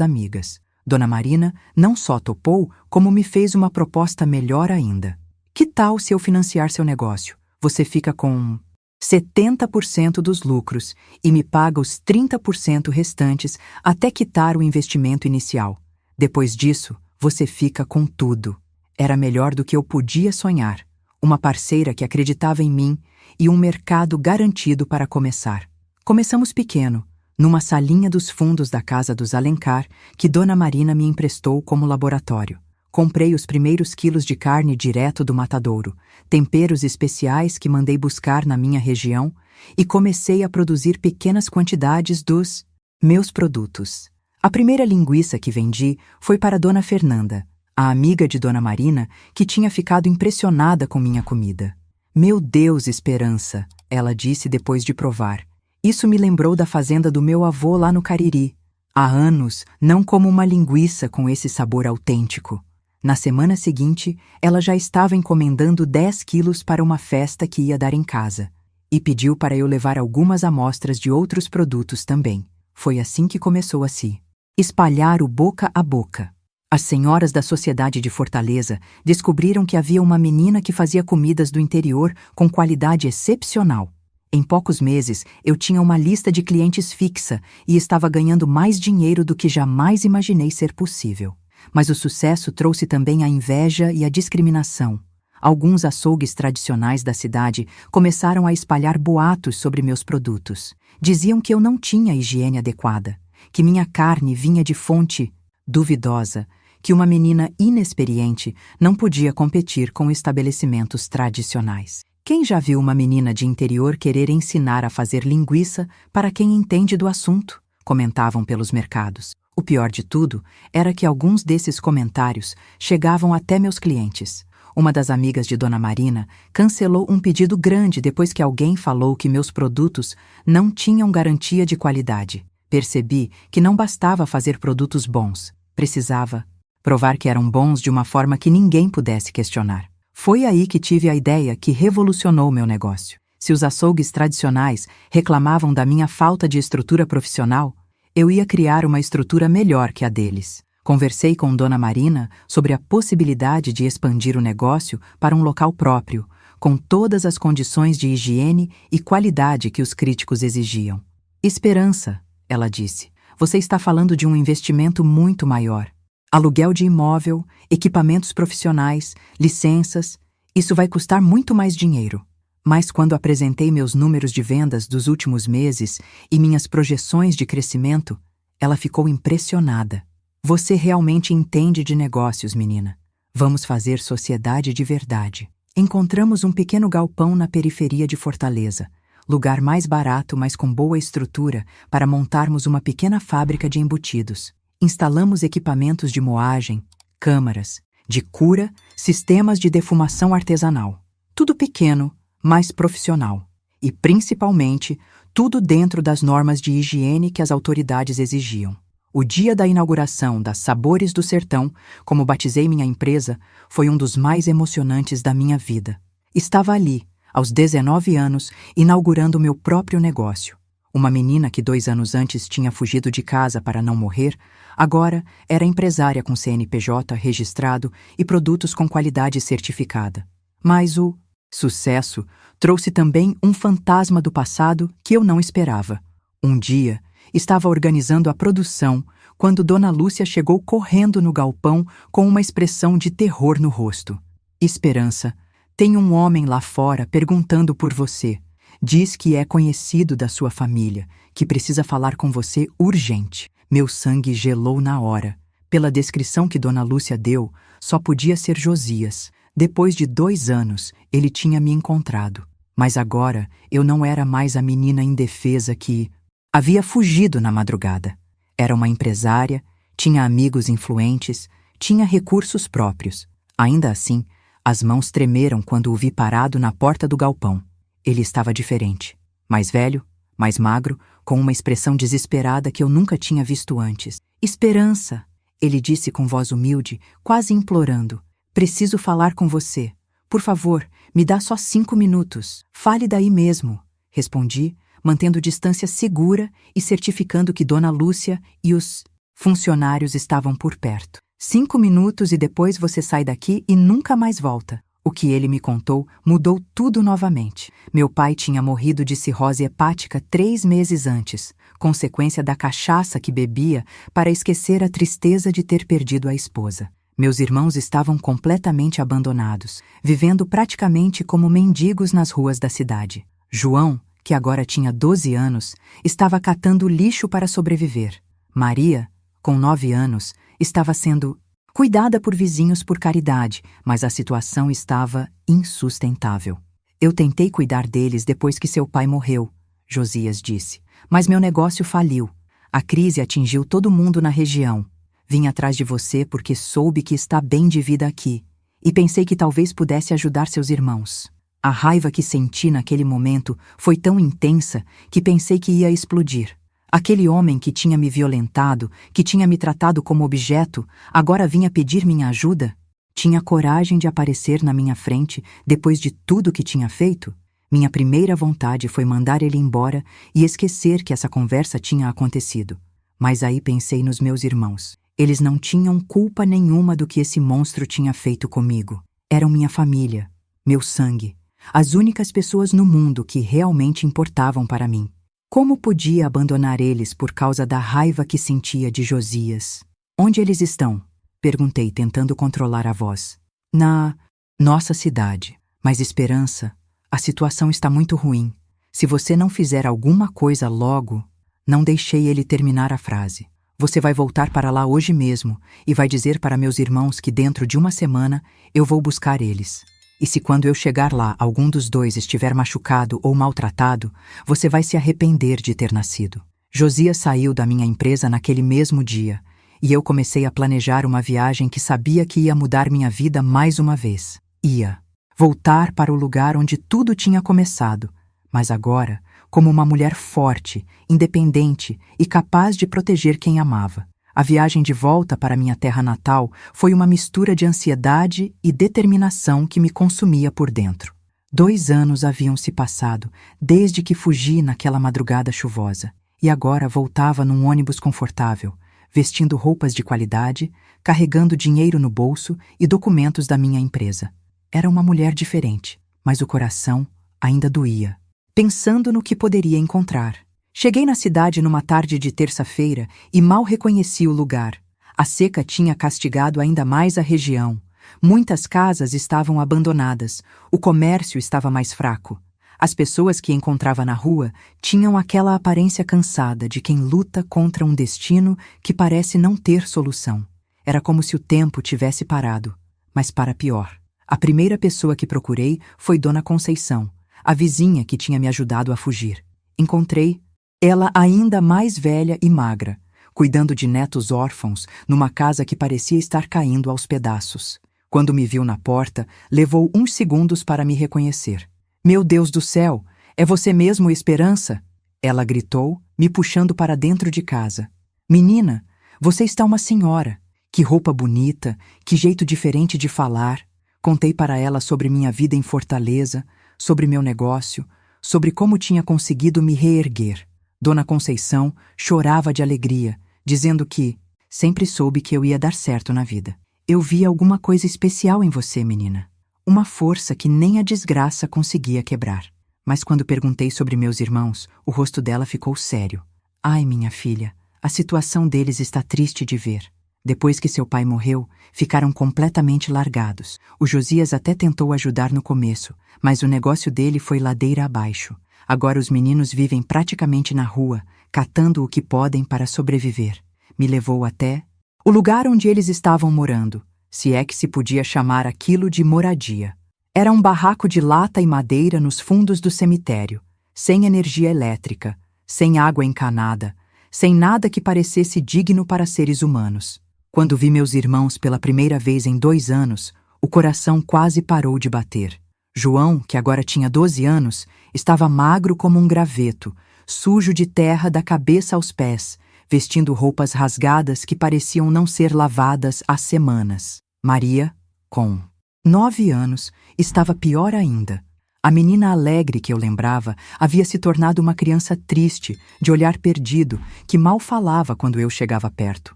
amigas. Dona Marina não só topou, como me fez uma proposta melhor ainda. Que tal se eu financiar seu negócio? Você fica com 70% dos lucros e me paga os 30% restantes até quitar o investimento inicial. Depois disso, você fica com tudo. Era melhor do que eu podia sonhar. Uma parceira que acreditava em mim e um mercado garantido para começar. Começamos pequeno, numa salinha dos fundos da casa dos Alencar, que Dona Marina me emprestou como laboratório. Comprei os primeiros quilos de carne direto do matadouro, temperos especiais que mandei buscar na minha região e comecei a produzir pequenas quantidades dos meus produtos. A primeira linguiça que vendi foi para Dona Fernanda, a amiga de Dona Marina, que tinha ficado impressionada com minha comida. Meu Deus, Esperança, ela disse depois de provar. Isso me lembrou da fazenda do meu avô lá no Cariri. Há anos, não como uma linguiça com esse sabor autêntico. Na semana seguinte, ela já estava encomendando 10 quilos para uma festa que ia dar em casa. E pediu para eu levar algumas amostras de outros produtos também. Foi assim que começou a se espalhar o boca a boca. As senhoras da Sociedade de Fortaleza descobriram que havia uma menina que fazia comidas do interior com qualidade excepcional. Em poucos meses, eu tinha uma lista de clientes fixa e estava ganhando mais dinheiro do que jamais imaginei ser possível. Mas o sucesso trouxe também a inveja e a discriminação. Alguns açougues tradicionais da cidade começaram a espalhar boatos sobre meus produtos. Diziam que eu não tinha higiene adequada, que minha carne vinha de fonte duvidosa, que uma menina inexperiente não podia competir com estabelecimentos tradicionais. Quem já viu uma menina de interior querer ensinar a fazer linguiça para quem entende do assunto? Comentavam pelos mercados. O pior de tudo era que alguns desses comentários chegavam até meus clientes. Uma das amigas de Dona Marina cancelou um pedido grande depois que alguém falou que meus produtos não tinham garantia de qualidade. Percebi que não bastava fazer produtos bons. Precisava provar que eram bons de uma forma que ninguém pudesse questionar. Foi aí que tive a ideia que revolucionou meu negócio. Se os açougues tradicionais reclamavam da minha falta de estrutura profissional, eu ia criar uma estrutura melhor que a deles. Conversei com Dona Marina sobre a possibilidade de expandir o negócio para um local próprio, com todas as condições de higiene e qualidade que os críticos exigiam. Esperança, ela disse, você está falando de um investimento muito maior. Aluguel de imóvel, equipamentos profissionais, licenças, isso vai custar muito mais dinheiro. Mas quando apresentei meus números de vendas dos últimos meses e minhas projeções de crescimento, ela ficou impressionada. Você realmente entende de negócios, menina. Vamos fazer sociedade de verdade. Encontramos um pequeno galpão na periferia de Fortaleza, lugar mais barato, mas com boa estrutura, para montarmos uma pequena fábrica de embutidos. Instalamos equipamentos de moagem, câmaras, de cura, sistemas de defumação artesanal. Tudo pequeno, mas profissional. E, principalmente, tudo dentro das normas de higiene que as autoridades exigiam. O dia da inauguração das Sabores do Sertão, como batizei minha empresa, foi um dos mais emocionantes da minha vida. Estava ali, aos 19 anos, inaugurando meu próprio negócio. Uma menina que 2 anos antes tinha fugido de casa para não morrer, agora era empresária com CNPJ registrado e produtos com qualidade certificada. Mas o sucesso trouxe também um fantasma do passado que eu não esperava. Um dia, estava organizando a produção quando Dona Lúcia chegou correndo no galpão com uma expressão de terror no rosto. Esperança, tem um homem lá fora perguntando por você. Diz que é conhecido da sua família, que precisa falar com você urgente. Meu sangue gelou na hora. Pela descrição que Dona Lúcia deu, só podia ser Josias. Depois de 2 anos, ele tinha me encontrado. Mas agora eu não era mais a menina indefesa que havia fugido na madrugada. Era uma empresária, tinha amigos influentes, tinha recursos próprios. Ainda assim, as mãos tremeram quando o vi parado na porta do galpão. Ele estava diferente. Mais velho, mais magro, com uma expressão desesperada que eu nunca tinha visto antes. Esperança! Ele disse com voz humilde, quase implorando. Preciso falar com você. Por favor, me dá só 5 minutos. Fale daí mesmo. Respondi, mantendo distância segura e certificando que Dona Lúcia e os funcionários estavam por perto. 5 minutos e depois você sai daqui e nunca mais volta. O que ele me contou mudou tudo novamente. Meu pai tinha morrido de cirrose hepática 3 meses antes, consequência da cachaça que bebia para esquecer a tristeza de ter perdido a esposa. Meus irmãos estavam completamente abandonados, vivendo praticamente como mendigos nas ruas da cidade. João, que agora tinha 12 anos, estava catando lixo para sobreviver. Maria, com 9 anos, estava sendo cuidada por vizinhos por caridade, mas a situação estava insustentável. Eu tentei cuidar deles depois que seu pai morreu, Josias disse, mas meu negócio faliu. A crise atingiu todo mundo na região. Vim atrás de você porque soube que está bem de vida aqui, e pensei que talvez pudesse ajudar seus irmãos. A raiva que senti naquele momento foi tão intensa que pensei que ia explodir. Aquele homem que tinha me violentado, que tinha me tratado como objeto, agora vinha pedir minha ajuda? Tinha coragem de aparecer na minha frente depois de tudo que tinha feito? Minha primeira vontade foi mandar ele embora e esquecer que essa conversa tinha acontecido. Mas aí pensei nos meus irmãos. Eles não tinham culpa nenhuma do que esse monstro tinha feito comigo. Eram minha família, meu sangue, as únicas pessoas no mundo que realmente importavam para mim. Como podia abandonar eles por causa da raiva que sentia de Josias? Onde eles estão? Perguntei, tentando controlar a voz. Na nossa cidade. Mas Esperança, a situação está muito ruim. Se você não fizer alguma coisa logo... Não deixei ele terminar a frase. Você vai voltar para lá hoje mesmo e vai dizer para meus irmãos que dentro de uma semana eu vou buscar eles. E se quando eu chegar lá algum dos dois estiver machucado ou maltratado, você vai se arrepender de ter nascido. Josias saiu da minha empresa naquele mesmo dia, e eu comecei a planejar uma viagem que sabia que ia mudar minha vida mais uma vez. Ia voltar para o lugar onde tudo tinha começado, mas agora como uma mulher forte, independente e capaz de proteger quem amava. A viagem de volta para minha terra natal foi uma mistura de ansiedade e determinação que me consumia por dentro. 2 anos haviam se passado desde que fugi naquela madrugada chuvosa, e agora voltava num ônibus confortável, vestindo roupas de qualidade, carregando dinheiro no bolso e documentos da minha empresa. Era uma mulher diferente, mas o coração ainda doía, pensando no que poderia encontrar. Cheguei na cidade numa tarde de terça-feira e mal reconheci o lugar. A seca tinha castigado ainda mais a região. Muitas casas estavam abandonadas, o comércio estava mais fraco. As pessoas que encontrava na rua tinham aquela aparência cansada de quem luta contra um destino que parece não ter solução. Era como se o tempo tivesse parado, mas para pior. A primeira pessoa que procurei foi Dona Conceição, a vizinha que tinha me ajudado a fugir. Encontrei ela ainda mais velha e magra, cuidando de netos órfãos numa casa que parecia estar caindo aos pedaços. Quando me viu na porta, levou uns segundos para me reconhecer. Meu Deus do céu, é você mesmo, Esperança? Ela gritou, me puxando para dentro de casa. Menina, você está uma senhora. Que roupa bonita, que jeito diferente de falar. Contei para ela sobre minha vida em Fortaleza, sobre meu negócio, sobre como tinha conseguido me reerguer. Dona Conceição chorava de alegria, dizendo que sempre soube que eu ia dar certo na vida. Eu vi alguma coisa especial em você, menina. Uma força que nem a desgraça conseguia quebrar. Mas quando perguntei sobre meus irmãos, o rosto dela ficou sério. Ai, minha filha, a situação deles está triste de ver. Depois que seu pai morreu, ficaram completamente largados. O Josias até tentou ajudar no começo, mas o negócio dele foi ladeira abaixo. Agora os meninos vivem praticamente na rua, catando o que podem para sobreviver. Me levou até o lugar onde eles estavam morando, se é que se podia chamar aquilo de moradia. Era um barraco de lata e madeira nos fundos do cemitério, sem energia elétrica, sem água encanada, sem nada que parecesse digno para seres humanos. Quando vi meus irmãos pela primeira vez em 2 anos, o coração quase parou de bater. João, que agora tinha 12 anos, estava magro como um graveto, sujo de terra da cabeça aos pés, vestindo roupas rasgadas que pareciam não ser lavadas há semanas. Maria, com 9 anos, estava pior ainda. A menina alegre que eu lembrava havia se tornado uma criança triste, de olhar perdido, que mal falava quando eu chegava perto.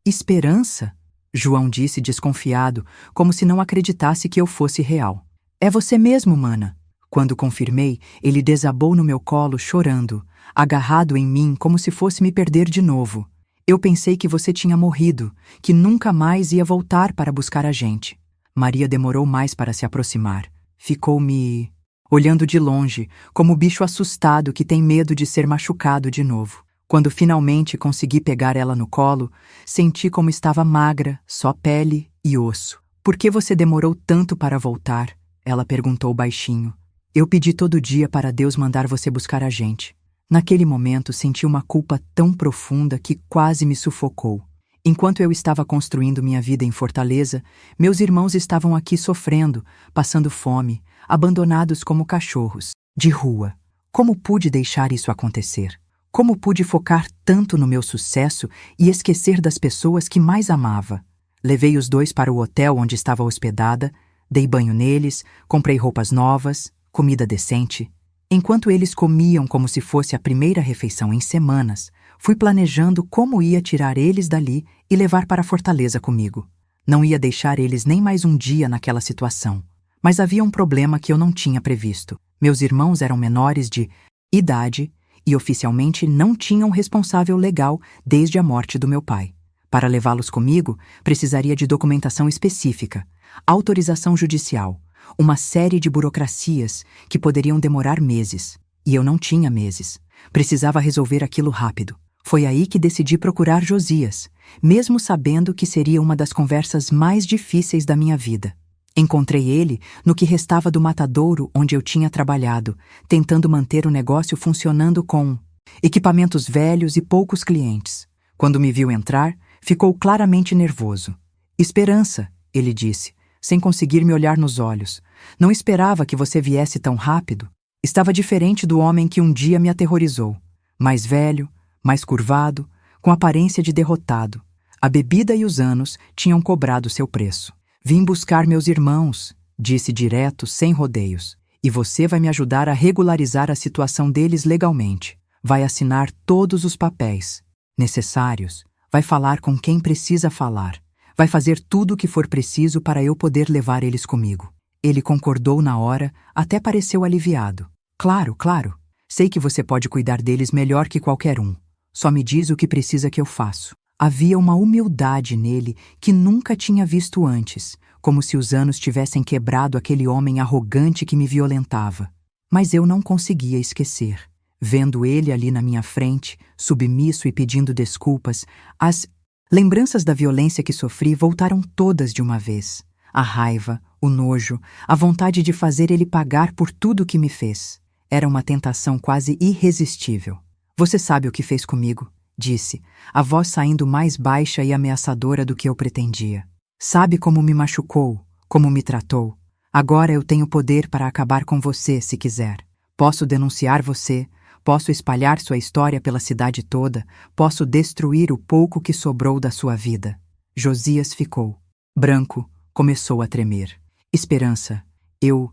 Esperança? João disse desconfiado, como se não acreditasse que eu fosse real. É você mesmo, mana. Quando confirmei, ele desabou no meu colo chorando, agarrado em mim como se fosse me perder de novo. Eu pensei que você tinha morrido, que nunca mais ia voltar para buscar a gente. Maria demorou mais para se aproximar. Ficou me olhando de longe, como o bicho assustado que tem medo de ser machucado de novo. Quando finalmente consegui pegar ela no colo, senti como estava magra, só pele e osso. Por que você demorou tanto para voltar? Ela perguntou baixinho. Eu pedi todo dia para Deus mandar você buscar a gente. Naquele momento senti uma culpa tão profunda que quase me sufocou. Enquanto eu estava construindo minha vida em Fortaleza, meus irmãos estavam aqui sofrendo, passando fome, abandonados como cachorros, de rua. Como pude deixar isso acontecer? Como pude focar tanto no meu sucesso e esquecer das pessoas que mais amava? Levei os dois para o hotel onde estava hospedada, dei banho neles, comprei roupas novas, comida decente. Enquanto eles comiam como se fosse a primeira refeição em semanas, fui planejando como ia tirar eles dali e levar para Fortaleza comigo. Não ia deixar eles nem mais um dia naquela situação. Mas havia um problema que eu não tinha previsto. Meus irmãos eram menores de idade e oficialmente não tinham responsável legal desde a morte do meu pai. Para levá-los comigo, precisaria de documentação específica, autorização judicial, uma série de burocracias que poderiam demorar meses. E eu não tinha meses. Precisava resolver aquilo rápido. Foi aí que decidi procurar Josias, mesmo sabendo que seria uma das conversas mais difíceis da minha vida. Encontrei ele no que restava do matadouro onde eu tinha trabalhado, tentando manter o negócio funcionando com equipamentos velhos e poucos clientes. Quando me viu entrar, ficou claramente nervoso. Esperança, ele disse, sem conseguir me olhar nos olhos. Não esperava que você viesse tão rápido. Estava diferente do homem que um dia me aterrorizou. Mais velho, mais curvado, com aparência de derrotado. A bebida e os anos tinham cobrado seu preço. Vim buscar meus irmãos, disse direto, sem rodeios. E você vai me ajudar a regularizar a situação deles legalmente. Vai assinar todos os papéis necessários. Vai falar com quem precisa falar. Vai fazer tudo o que for preciso para eu poder levar eles comigo. Ele concordou na hora, até pareceu aliviado. Claro, claro. Sei que você pode cuidar deles melhor que qualquer um. Só me diz o que precisa que eu faço. Havia uma humildade nele que nunca tinha visto antes, como se os anos tivessem quebrado aquele homem arrogante que me violentava. Mas eu não conseguia esquecer. Vendo ele ali na minha frente, submisso e pedindo desculpas, as lembranças da violência que sofri voltaram todas de uma vez. A raiva, o nojo, a vontade de fazer ele pagar por tudo o que me fez. Era uma tentação quase irresistível. Você sabe o que fez comigo, disse, a voz saindo mais baixa e ameaçadora do que eu pretendia. Sabe como me machucou, como me tratou. Agora eu tenho poder para acabar com você, se quiser. Posso denunciar você, posso espalhar sua história pela cidade toda, posso destruir o pouco que sobrou da sua vida. Josias ficou branco, começou a tremer. Esperança, eu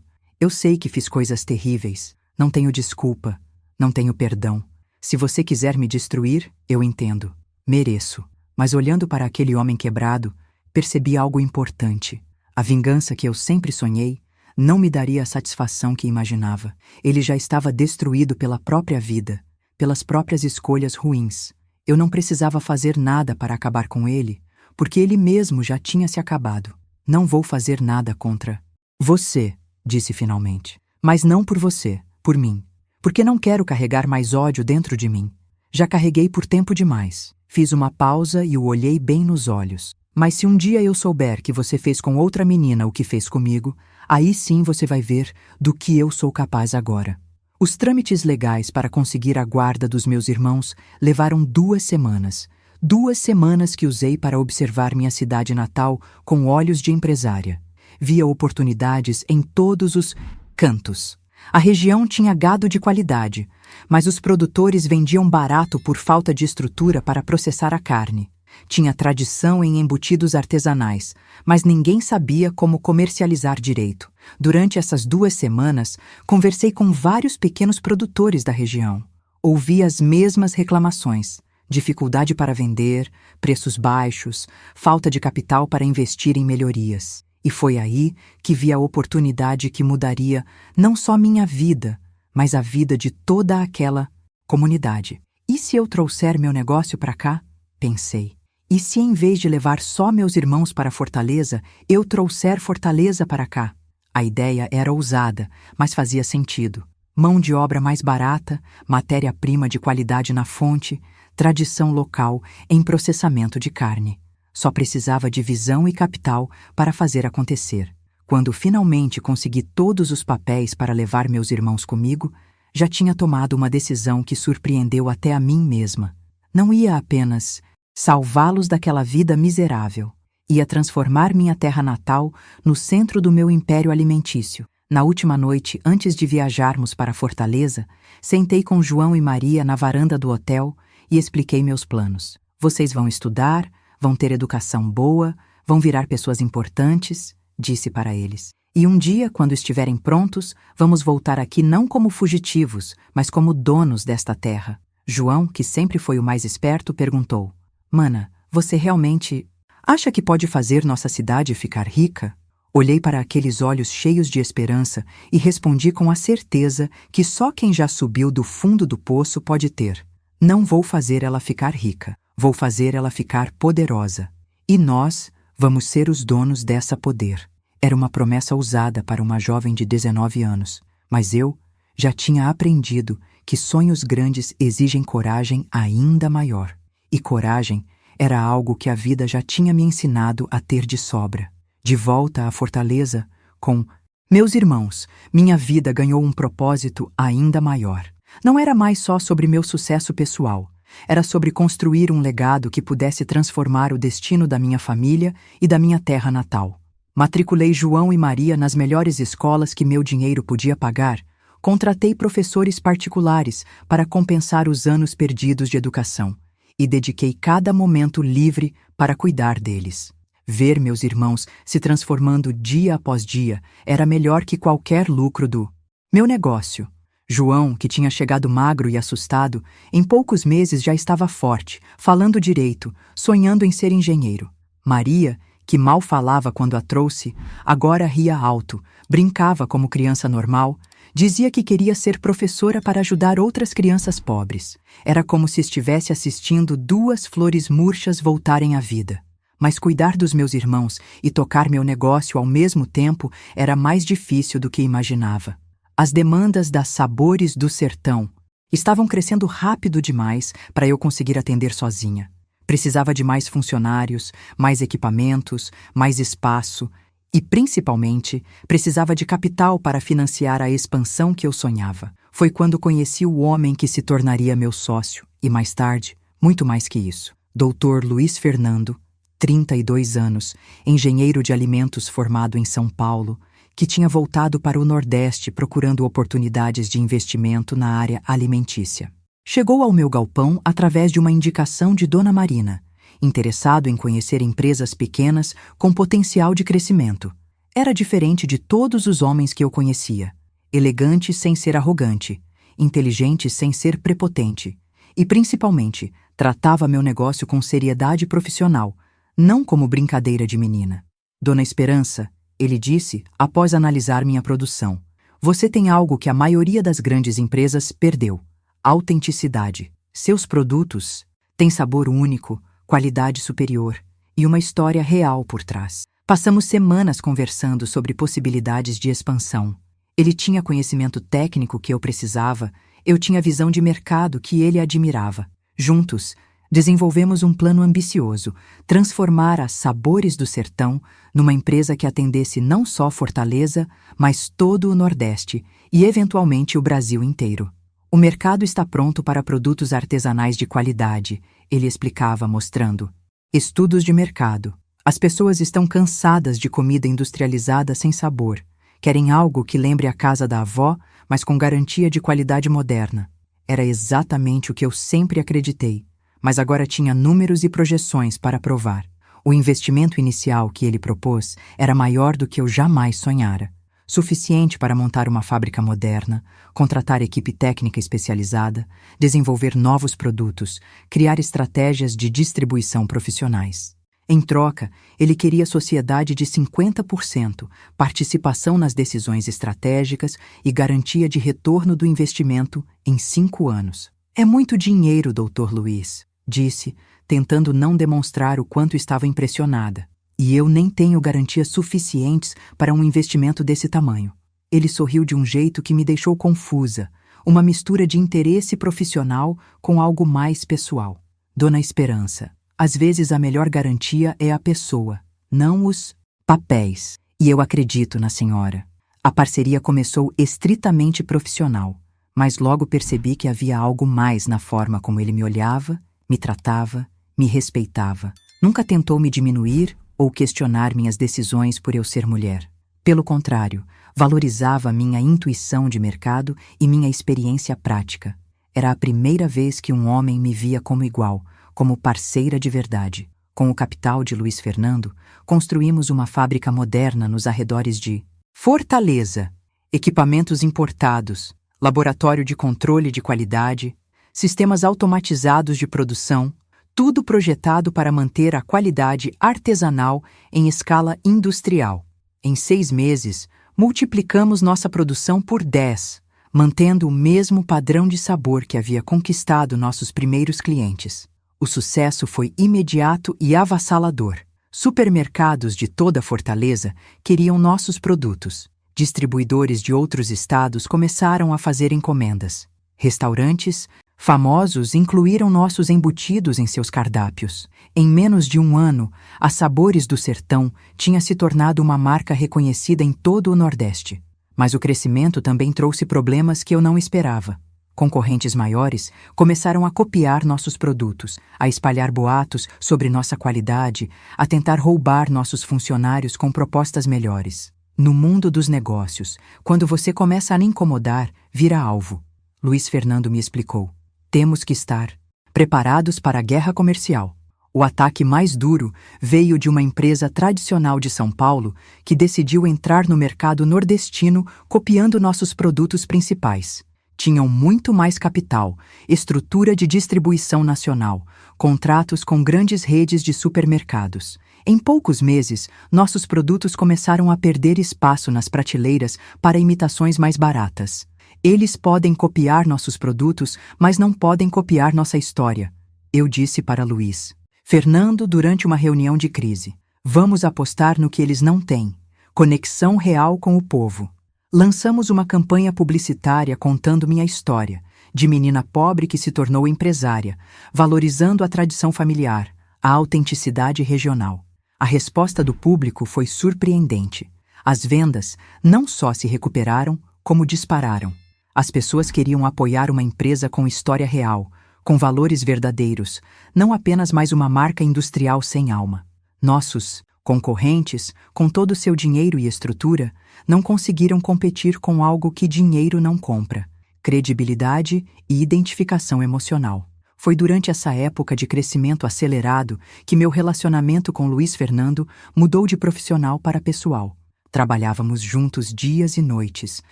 sei que fiz coisas terríveis. Não tenho desculpa, não tenho perdão. Se você quiser me destruir, eu entendo. Mereço. Mas olhando para aquele homem quebrado, percebi algo importante. A vingança que eu sempre sonhei não me daria a satisfação que imaginava. Ele já estava destruído pela própria vida, pelas próprias escolhas ruins. Eu não precisava fazer nada para acabar com ele, porque ele mesmo já tinha se acabado. Não vou fazer nada contra você, disse finalmente. Mas não por você, por mim. Porque não quero carregar mais ódio dentro de mim. Já carreguei por tempo demais. Fiz uma pausa e o olhei bem nos olhos. Mas se um dia eu souber que você fez com outra menina o que fez comigo, aí sim você vai ver do que eu sou capaz agora. Os trâmites legais para conseguir a guarda dos meus irmãos levaram 2 semanas. 2 semanas que usei para observar minha cidade natal com olhos de empresária. Via oportunidades em todos os cantos. A região tinha gado de qualidade, mas os produtores vendiam barato por falta de estrutura para processar a carne. Tinha tradição em embutidos artesanais, mas ninguém sabia como comercializar direito. Durante essas 2 semanas, conversei com vários pequenos produtores da região. Ouvi as mesmas reclamações: dificuldade para vender, preços baixos, falta de capital para investir em melhorias. E foi aí que vi a oportunidade que mudaria não só minha vida, mas a vida de toda aquela comunidade. E se eu trouxer meu negócio para cá? Pensei. E se em vez de levar só meus irmãos para Fortaleza, eu trouxer Fortaleza para cá? A ideia era ousada, mas fazia sentido. Mão de obra mais barata, matéria-prima de qualidade na fonte, tradição local em processamento de carne. Só precisava de visão e capital para fazer acontecer. Quando finalmente consegui todos os papéis para levar meus irmãos comigo, já tinha tomado uma decisão que surpreendeu até a mim mesma. Não ia apenas salvá-los daquela vida miserável. Ia transformar minha terra natal no centro do meu império alimentício. Na última noite, antes de viajarmos para Fortaleza, sentei com João e Maria na varanda do hotel e expliquei meus planos. Vocês vão estudar, vão ter educação boa, vão virar pessoas importantes, disse para eles. E um dia, quando estiverem prontos, vamos voltar aqui não como fugitivos, mas como donos desta terra. João, que sempre foi o mais esperto, perguntou: Mana, você realmente acha que pode fazer nossa cidade ficar rica? Olhei para aqueles olhos cheios de esperança e respondi com a certeza que só quem já subiu do fundo do poço pode ter. Não vou fazer ela ficar rica, vou fazer ela ficar poderosa. E nós vamos ser os donos dessa poder. Era uma promessa ousada para uma jovem de 19 anos, mas eu já tinha aprendido que sonhos grandes exigem coragem ainda maior. E coragem era algo que a vida já tinha me ensinado a ter de sobra. De volta à Fortaleza, com meus irmãos, minha vida ganhou um propósito ainda maior. Não era mais só sobre meu sucesso pessoal. Era sobre construir um legado que pudesse transformar o destino da minha família e da minha terra natal. Matriculei João e Maria nas melhores escolas que meu dinheiro podia pagar. Contratei professores particulares para compensar os anos perdidos de educação. E dediquei cada momento livre para cuidar deles. Ver meus irmãos se transformando dia após dia era melhor que qualquer lucro do meu negócio. João, que tinha chegado magro e assustado, em poucos meses já estava forte, falando direito, sonhando em ser engenheiro. Maria, que mal falava quando a trouxe, agora ria alto, brincava como criança normal, dizia que queria ser professora para ajudar outras crianças pobres. Era como se estivesse assistindo 2 flores murchas voltarem à vida. Mas cuidar dos meus irmãos e tocar meu negócio ao mesmo tempo era mais difícil do que imaginava. As demandas das Sabores do Sertão estavam crescendo rápido demais para eu conseguir atender sozinha. Precisava de mais funcionários, mais equipamentos, mais espaço e, principalmente, precisava de capital para financiar a expansão que eu sonhava. Foi quando conheci o homem que se tornaria meu sócio e, mais tarde, muito mais que isso, Dr. Luiz Fernando, 32 anos, engenheiro de alimentos formado em São Paulo, que tinha voltado para o Nordeste procurando oportunidades de investimento na área alimentícia. Chegou ao meu galpão através de uma indicação de Dona Marina, interessado em conhecer empresas pequenas com potencial de crescimento. Era diferente de todos os homens que eu conhecia. Elegante sem ser arrogante, inteligente sem ser prepotente. E, principalmente, tratava meu negócio com seriedade profissional, não como brincadeira de menina. Dona Esperança, ele disse, após analisar minha produção, você tem algo que a maioria das grandes empresas perdeu: autenticidade. Seus produtos têm sabor único, qualidade superior e uma história real por trás. Passamos semanas conversando sobre possibilidades de expansão. Ele tinha conhecimento técnico que eu precisava, eu tinha visão de mercado que ele admirava. Juntos, desenvolvemos um plano ambicioso: transformar a Sabores do Sertão numa empresa que atendesse não só Fortaleza, mas todo o Nordeste e, eventualmente, o Brasil inteiro. O mercado está pronto para produtos artesanais de qualidade, ele explicava, mostrando estudos de mercado. As pessoas estão cansadas de comida industrializada sem sabor. Querem algo que lembre a casa da avó, mas com garantia de qualidade moderna. Era exatamente o que eu sempre acreditei, mas agora tinha números e projeções para provar. O investimento inicial que ele propôs era maior do que eu jamais sonhara. Suficiente para montar uma fábrica moderna, contratar equipe técnica especializada, desenvolver novos produtos, criar estratégias de distribuição profissionais. Em troca, ele queria sociedade de 50%, participação nas decisões estratégicas e garantia de retorno do investimento em 5 anos. É muito dinheiro, Dr. Luiz, disse, tentando não demonstrar o quanto estava impressionada. E eu nem tenho garantias suficientes para um investimento desse tamanho. Ele sorriu de um jeito que me deixou confusa, uma mistura de interesse profissional com algo mais pessoal. Dona Esperança, às vezes a melhor garantia é a pessoa, não os papéis. E eu acredito na senhora. A parceria começou estritamente profissional, mas logo percebi que havia algo mais na forma como ele me olhava, me tratava, me respeitava. Nunca tentou me diminuir ou questionar minhas decisões por eu ser mulher. Pelo contrário, valorizava minha intuição de mercado e minha experiência prática. Era a primeira vez que um homem me via como igual, como parceira de verdade. Com o capital de Luiz Fernando, construímos uma fábrica moderna nos arredores de Fortaleza, equipamentos importados, laboratório de controle de qualidade, sistemas automatizados de produção, tudo projetado para manter a qualidade artesanal em escala industrial. Em 6 meses, multiplicamos nossa produção por 10, mantendo o mesmo padrão de sabor que havia conquistado nossos primeiros clientes. O sucesso foi imediato e avassalador. Supermercados de toda Fortaleza queriam nossos produtos. Distribuidores de outros estados começaram a fazer encomendas. Restaurantes famosos incluíram nossos embutidos em seus cardápios. Em menos de 1 ano, a Sabores do Sertão tinha se tornado uma marca reconhecida em todo o Nordeste. Mas o crescimento também trouxe problemas que eu não esperava. Concorrentes maiores começaram a copiar nossos produtos, a espalhar boatos sobre nossa qualidade, a tentar roubar nossos funcionários com propostas melhores. No mundo dos negócios, quando você começa a me incomodar, vira alvo. Luiz Fernando me explicou. Temos que estar preparados para a guerra comercial. O ataque mais duro veio de uma empresa tradicional de São Paulo que decidiu entrar no mercado nordestino copiando nossos produtos principais. Tinham muito mais capital, estrutura de distribuição nacional, contratos com grandes redes de supermercados. Em poucos meses, nossos produtos começaram a perder espaço nas prateleiras para imitações mais baratas. Eles podem copiar nossos produtos, mas não podem copiar nossa história, eu disse para Luiz Fernando durante uma reunião de crise. Vamos apostar no que eles não têm: conexão real com o povo. Lançamos uma campanha publicitária contando minha história, de menina pobre que se tornou empresária, valorizando a tradição familiar, a autenticidade regional. A resposta do público foi surpreendente. As vendas não só se recuperaram, como dispararam. As pessoas queriam apoiar uma empresa com história real, com valores verdadeiros, não apenas mais uma marca industrial sem alma. Nossos concorrentes, com todo o seu dinheiro e estrutura, não conseguiram competir com algo que dinheiro não compra: credibilidade e identificação emocional. Foi durante essa época de crescimento acelerado que meu relacionamento com Luiz Fernando mudou de profissional para pessoal. Trabalhávamos juntos dias e noites,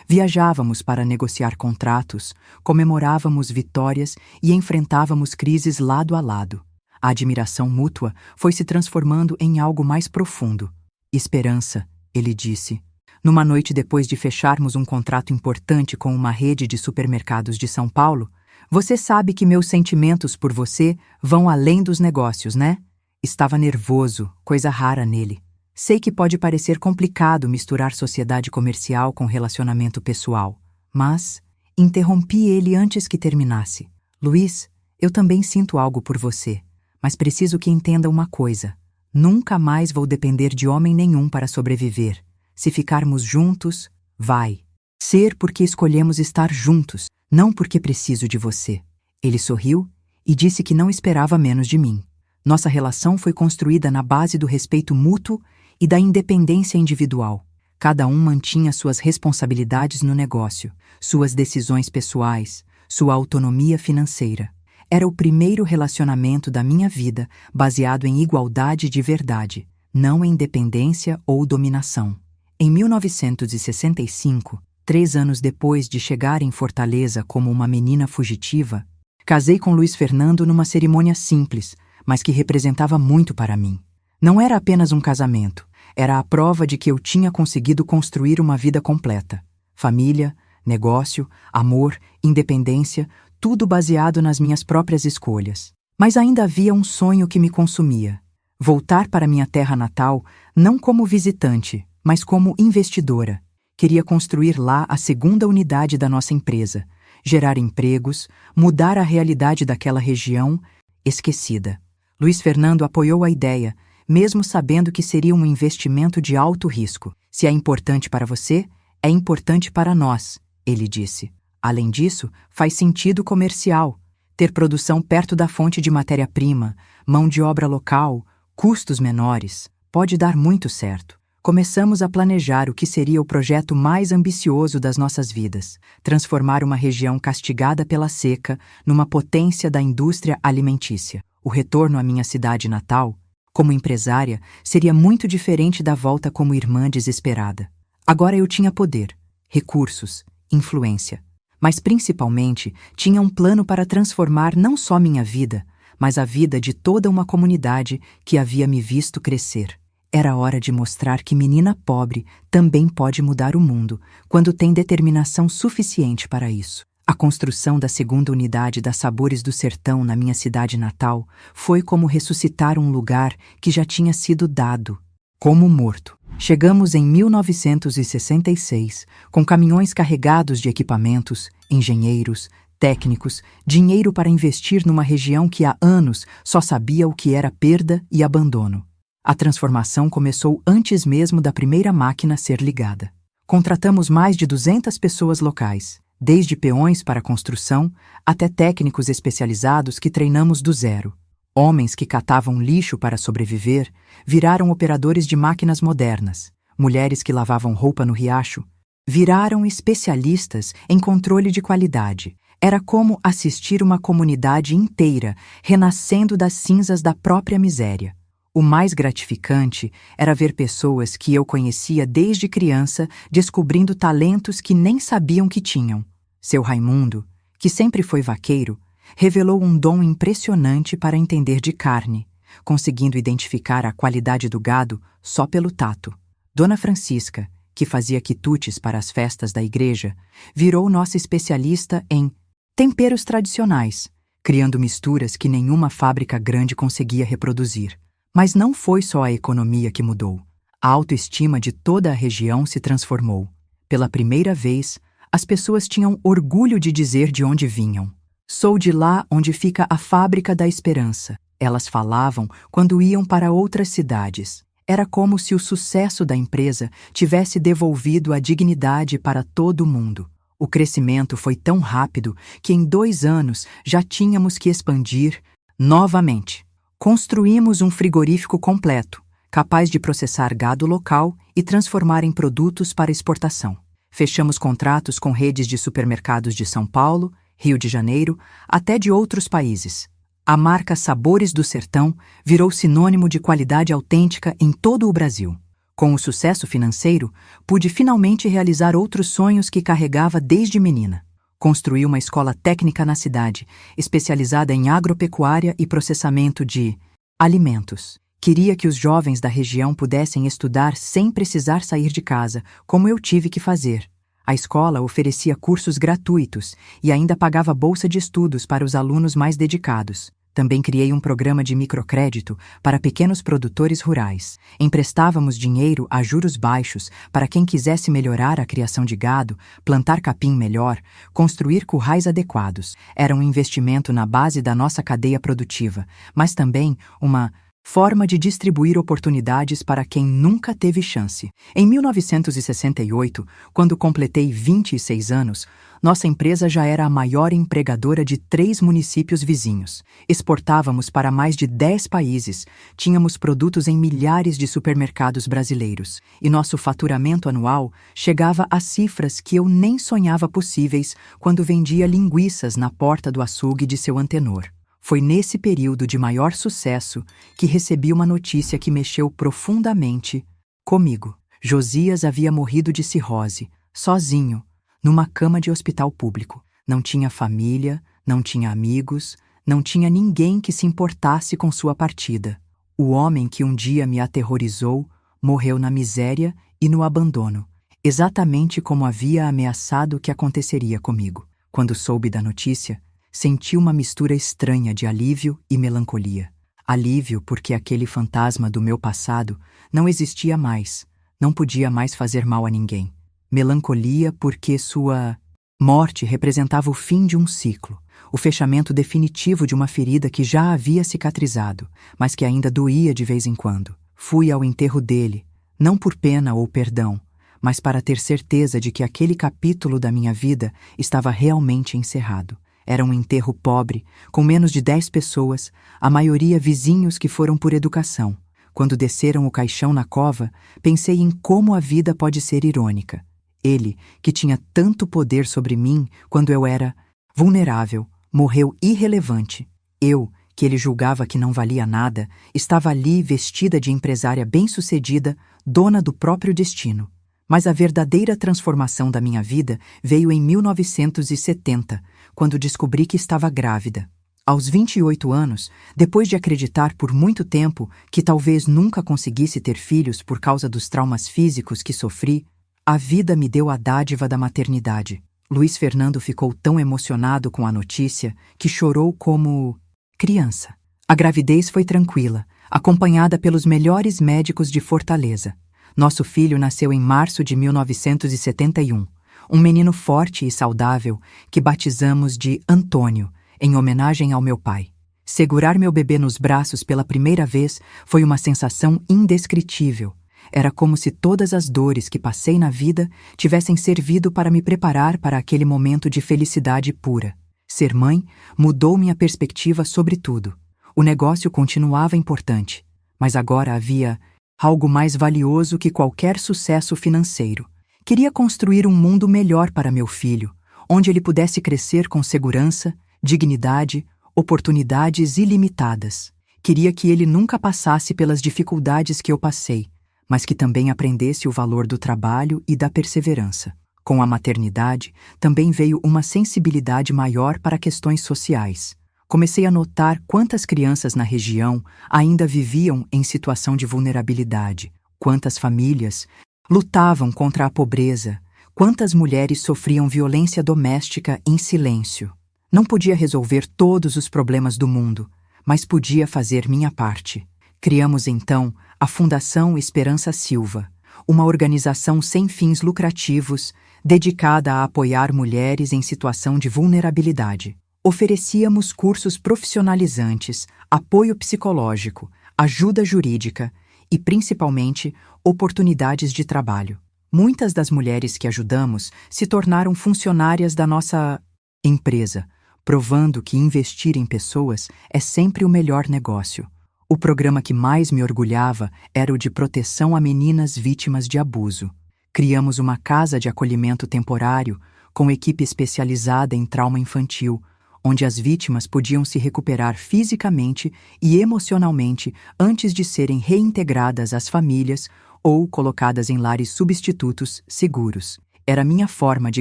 viajávamos para negociar contratos, comemorávamos vitórias e enfrentávamos crises lado a lado. A admiração mútua foi se transformando em algo mais profundo. Esperança, ele disse. Numa noite depois de fecharmos um contrato importante com uma rede de supermercados de São Paulo, você sabe que meus sentimentos por você vão além dos negócios, né? Estava nervoso, coisa rara nele. Sei que pode parecer complicado misturar sociedade comercial com relacionamento pessoal, mas interrompi ele antes que terminasse. Luiz, eu também sinto algo por você, mas preciso que entenda uma coisa. Nunca mais vou depender de homem nenhum para sobreviver. Se ficarmos juntos, vai ser porque escolhemos estar juntos, não porque preciso de você. Ele sorriu e disse que não esperava menos de mim. Nossa relação foi construída na base do respeito mútuo e da independência individual. Cada um mantinha suas responsabilidades no negócio, suas decisões pessoais, sua autonomia financeira. Era o primeiro relacionamento da minha vida baseado em igualdade de verdade, não em dependência ou dominação. Em 1965, 3 anos depois de chegar em Fortaleza como uma menina fugitiva, casei com Luiz Fernando numa cerimônia simples, mas que representava muito para mim. Não era apenas um casamento, era a prova de que eu tinha conseguido construir uma vida completa. Família, negócio, amor, independência, tudo baseado nas minhas próprias escolhas. Mas ainda havia um sonho que me consumia: voltar para minha terra natal, não como visitante, mas como investidora. Queria construir lá a segunda unidade da nossa empresa, gerar empregos, mudar a realidade daquela região esquecida. Luiz Fernando apoiou a ideia, mesmo sabendo que seria um investimento de alto risco. Se é importante para você, é importante para nós, ele disse. Além disso, faz sentido comercial. Ter produção perto da fonte de matéria-prima, mão de obra local, custos menores, pode dar muito certo. Começamos a planejar o que seria o projeto mais ambicioso das nossas vidas: transformar uma região castigada pela seca numa potência da indústria alimentícia. O retorno à minha cidade natal, como empresária, seria muito diferente da volta como irmã desesperada. Agora eu tinha poder, recursos, influência, mas principalmente tinha um plano para transformar não só minha vida, mas a vida de toda uma comunidade que havia me visto crescer. Era hora de mostrar que menina pobre também pode mudar o mundo, quando tem determinação suficiente para isso. A construção da segunda unidade da Sabores do Sertão na minha cidade natal foi como ressuscitar um lugar que já tinha sido dado, como morto. Chegamos em 1966, com caminhões carregados de equipamentos, engenheiros, técnicos, dinheiro para investir numa região que há anos só sabia o que era perda e abandono. A transformação começou antes mesmo da primeira máquina ser ligada. Contratamos mais de 200 pessoas locais, desde peões para construção até técnicos especializados que treinamos do zero. Homens que catavam lixo para sobreviver viraram operadores de máquinas modernas. Mulheres que lavavam roupa no riacho viraram especialistas em controle de qualidade. Era como assistir uma comunidade inteira renascendo das cinzas da própria miséria. O mais gratificante era ver pessoas que eu conhecia desde criança descobrindo talentos que nem sabiam que tinham. Seu Raimundo, que sempre foi vaqueiro, revelou um dom impressionante para entender de carne, conseguindo identificar a qualidade do gado só pelo tato. Dona Francisca, que fazia quitutes para as festas da igreja, virou nossa especialista em temperos tradicionais, criando misturas que nenhuma fábrica grande conseguia reproduzir. Mas não foi só a economia que mudou. A autoestima de toda a região se transformou. Pela primeira vez, as pessoas tinham orgulho de dizer de onde vinham. Sou de lá onde fica a Fábrica da Esperança. Elas falavam quando iam para outras cidades. Era como se o sucesso da empresa tivesse devolvido a dignidade para todo mundo. O crescimento foi tão rápido que em 2 anos já tínhamos que expandir novamente. Construímos um frigorífico completo, capaz de processar gado local e transformar em produtos para exportação. Fechamos contratos com redes de supermercados de São Paulo, Rio de Janeiro, até de outros países. A marca Sabores do Sertão virou sinônimo de qualidade autêntica em todo o Brasil. Com o sucesso financeiro, pude finalmente realizar outros sonhos que carregava desde menina. Construí uma escola técnica na cidade, especializada em agropecuária e processamento de alimentos. Queria que os jovens da região pudessem estudar sem precisar sair de casa, como eu tive que fazer. A escola oferecia cursos gratuitos e ainda pagava bolsa de estudos para os alunos mais dedicados. Também criei um programa de microcrédito para pequenos produtores rurais. Emprestávamos dinheiro a juros baixos para quem quisesse melhorar a criação de gado, plantar capim melhor, construir currais adequados. Era um investimento na base da nossa cadeia produtiva, mas também uma Forma de distribuir oportunidades para quem nunca teve chance. Em 1968, quando completei 26 anos, nossa empresa já era a maior empregadora de 3 municípios vizinhos. Exportávamos para mais de 10 países, tínhamos produtos em milhares de supermercados brasileiros, e nosso faturamento anual chegava a cifras que eu nem sonhava possíveis quando vendia linguiças na porta do açougue de seu antenor. Foi nesse período de maior sucesso que recebi uma notícia que mexeu profundamente comigo. Josias havia morrido de cirrose, sozinho, numa cama de hospital público. Não tinha família, não tinha amigos, não tinha ninguém que se importasse com sua partida. O homem que um dia me aterrorizou morreu na miséria e no abandono, exatamente como havia ameaçado que aconteceria comigo. Quando soube da notícia, senti uma mistura estranha de alívio e melancolia. Alívio porque aquele fantasma do meu passado não existia mais, não podia mais fazer mal a ninguém. Melancolia porque sua morte representava o fim de um ciclo, o fechamento definitivo de uma ferida que já havia cicatrizado, mas que ainda doía de vez em quando. Fui ao enterro dele, não por pena ou perdão, mas para ter certeza de que aquele capítulo da minha vida estava realmente encerrado. Era um enterro pobre, com menos de 10 pessoas, a maioria vizinhos que foram por educação. Quando desceram o caixão na cova, pensei em como a vida pode ser irônica. Ele, que tinha tanto poder sobre mim quando eu era vulnerável, morreu irrelevante. Eu, que ele julgava que não valia nada, estava ali vestida de empresária bem-sucedida, dona do próprio destino. Mas a verdadeira transformação da minha vida veio em 1970, quando descobri que estava grávida. Aos 28 anos, depois de acreditar por muito tempo que talvez nunca conseguisse ter filhos por causa dos traumas físicos que sofri, a vida me deu a dádiva da maternidade. Luiz Fernando ficou tão emocionado com a notícia que chorou como criança. A gravidez foi tranquila, acompanhada pelos melhores médicos de Fortaleza. Nosso filho nasceu em março de 1971, um menino forte e saudável que batizamos de Antônio, em homenagem ao meu pai. Segurar meu bebê nos braços pela primeira vez foi uma sensação indescritível. Era como se todas as dores que passei na vida tivessem servido para me preparar para aquele momento de felicidade pura. Ser mãe mudou minha perspectiva sobre tudo. O negócio continuava importante, mas agora havia algo mais valioso que qualquer sucesso financeiro. Queria construir um mundo melhor para meu filho, onde ele pudesse crescer com segurança, dignidade, oportunidades ilimitadas. Queria que ele nunca passasse pelas dificuldades que eu passei, mas que também aprendesse o valor do trabalho e da perseverança. Com a maternidade, também veio uma sensibilidade maior para questões sociais. Comecei a notar quantas crianças na região ainda viviam em situação de vulnerabilidade, quantas famílias lutavam contra a pobreza, quantas mulheres sofriam violência doméstica em silêncio. Não podia resolver todos os problemas do mundo, mas podia fazer minha parte. Criamos então a Fundação Esperança Silva, uma organização sem fins lucrativos dedicada a apoiar mulheres em situação de vulnerabilidade. Oferecíamos cursos profissionalizantes, apoio psicológico, ajuda jurídica e, principalmente, oportunidades de trabalho. Muitas das mulheres que ajudamos se tornaram funcionárias da nossa empresa, provando que investir em pessoas é sempre o melhor negócio. O programa que mais me orgulhava era o de proteção a meninas vítimas de abuso. Criamos uma casa de acolhimento temporário com equipe especializada em trauma infantil, onde as vítimas podiam se recuperar fisicamente e emocionalmente antes de serem reintegradas às famílias ou colocadas em lares substitutos seguros. Era minha forma de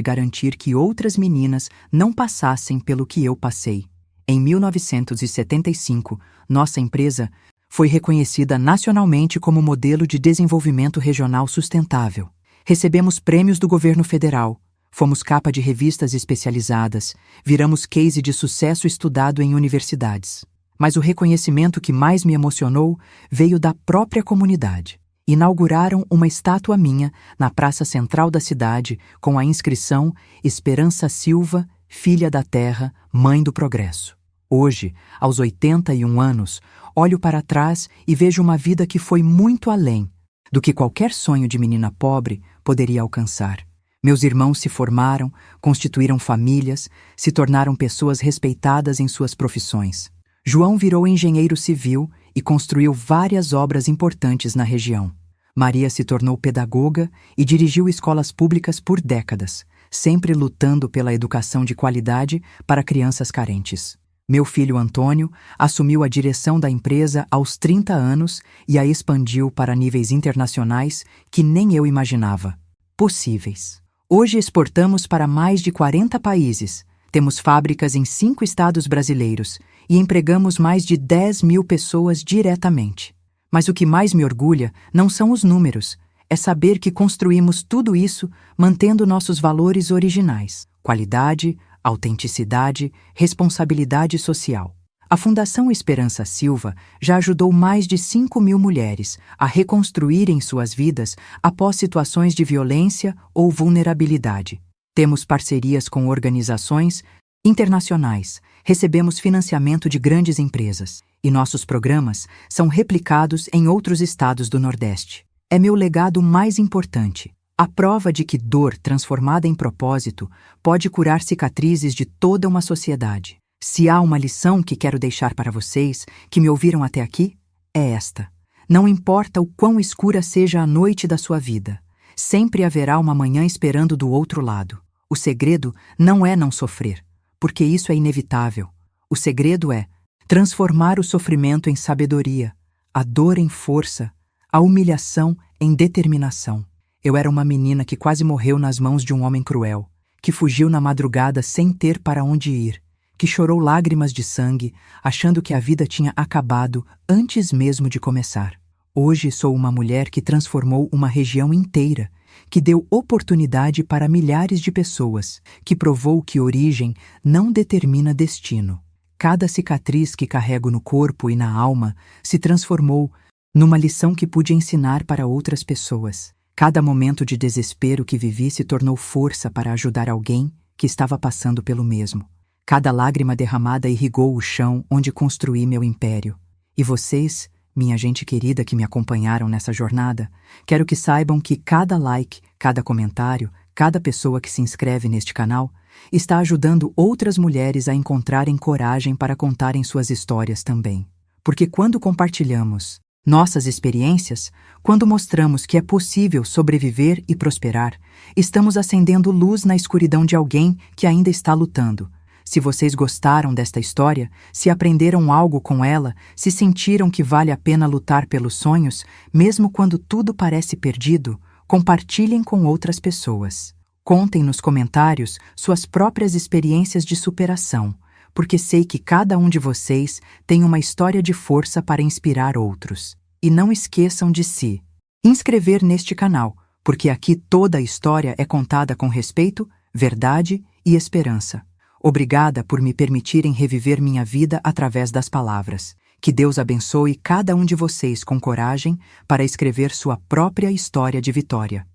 garantir que outras meninas não passassem pelo que eu passei. Em 1975, nossa empresa foi reconhecida nacionalmente como modelo de desenvolvimento regional sustentável. Recebemos prêmios do governo federal. Fomos capa de revistas especializadas, viramos case de sucesso estudado em universidades. Mas o reconhecimento que mais me emocionou veio da própria comunidade. Inauguraram uma estátua minha na praça central da cidade com a inscrição Esperança Silva, Filha da Terra, Mãe do Progresso. Hoje, aos 81 anos, olho para trás e vejo uma vida que foi muito além do que qualquer sonho de menina pobre poderia alcançar. Meus irmãos se formaram, constituíram famílias, se tornaram pessoas respeitadas em suas profissões. João virou engenheiro civil e construiu várias obras importantes na região. Maria se tornou pedagoga e dirigiu escolas públicas por décadas, sempre lutando pela educação de qualidade para crianças carentes. Meu filho Antônio assumiu a direção da empresa aos 30 anos e a expandiu para níveis internacionais que nem eu imaginava possíveis. Hoje exportamos para mais de 40 países, temos fábricas em 5 estados brasileiros e empregamos mais de 10.000 pessoas diretamente. Mas o que mais me orgulha não são os números, é saber que construímos tudo isso mantendo nossos valores originais: qualidade, autenticidade, responsabilidade social. A Fundação Esperança Silva já ajudou mais de 5.000 mulheres a reconstruírem suas vidas após situações de violência ou vulnerabilidade. Temos parcerias com organizações internacionais, recebemos financiamento de grandes empresas e nossos programas são replicados em outros estados do Nordeste. É meu legado mais importante. A prova de que dor transformada em propósito pode curar cicatrizes de toda uma sociedade. Se há uma lição que quero deixar para vocês que me ouviram até aqui, é esta: não importa o quão escura seja a noite da sua vida, sempre haverá uma manhã esperando do outro lado. O segredo não é não sofrer, porque isso é inevitável. O segredo é transformar o sofrimento em sabedoria, a dor em força, a humilhação em determinação. Eu era uma menina que quase morreu nas mãos de um homem cruel, que fugiu na madrugada sem ter para onde ir, que chorou lágrimas de sangue, achando que a vida tinha acabado antes mesmo de começar. Hoje sou uma mulher que transformou uma região inteira, que deu oportunidade para milhares de pessoas, que provou que origem não determina destino. Cada cicatriz que carrego no corpo e na alma se transformou numa lição que pude ensinar para outras pessoas. Cada momento de desespero que vivi se tornou força para ajudar alguém que estava passando pelo mesmo. Cada lágrima derramada irrigou o chão onde construí meu império. E vocês, minha gente querida que me acompanharam nessa jornada, quero que saibam que cada like, cada comentário, cada pessoa que se inscreve neste canal está ajudando outras mulheres a encontrarem coragem para contarem suas histórias também. Porque quando compartilhamos nossas experiências, quando mostramos que é possível sobreviver e prosperar, estamos acendendo luz na escuridão de alguém que ainda está lutando. Se vocês gostaram desta história, se aprenderam algo com ela, se sentiram que vale a pena lutar pelos sonhos, mesmo quando tudo parece perdido, compartilhem com outras pessoas. Contem nos comentários suas próprias experiências de superação, porque sei que cada um de vocês tem uma história de força para inspirar outros. E não esqueçam de se inscrever neste canal, porque aqui toda a história é contada com respeito, verdade e esperança. Obrigada por me permitirem reviver minha vida através das palavras. Que Deus abençoe cada um de vocês com coragem para escrever sua própria história de vitória.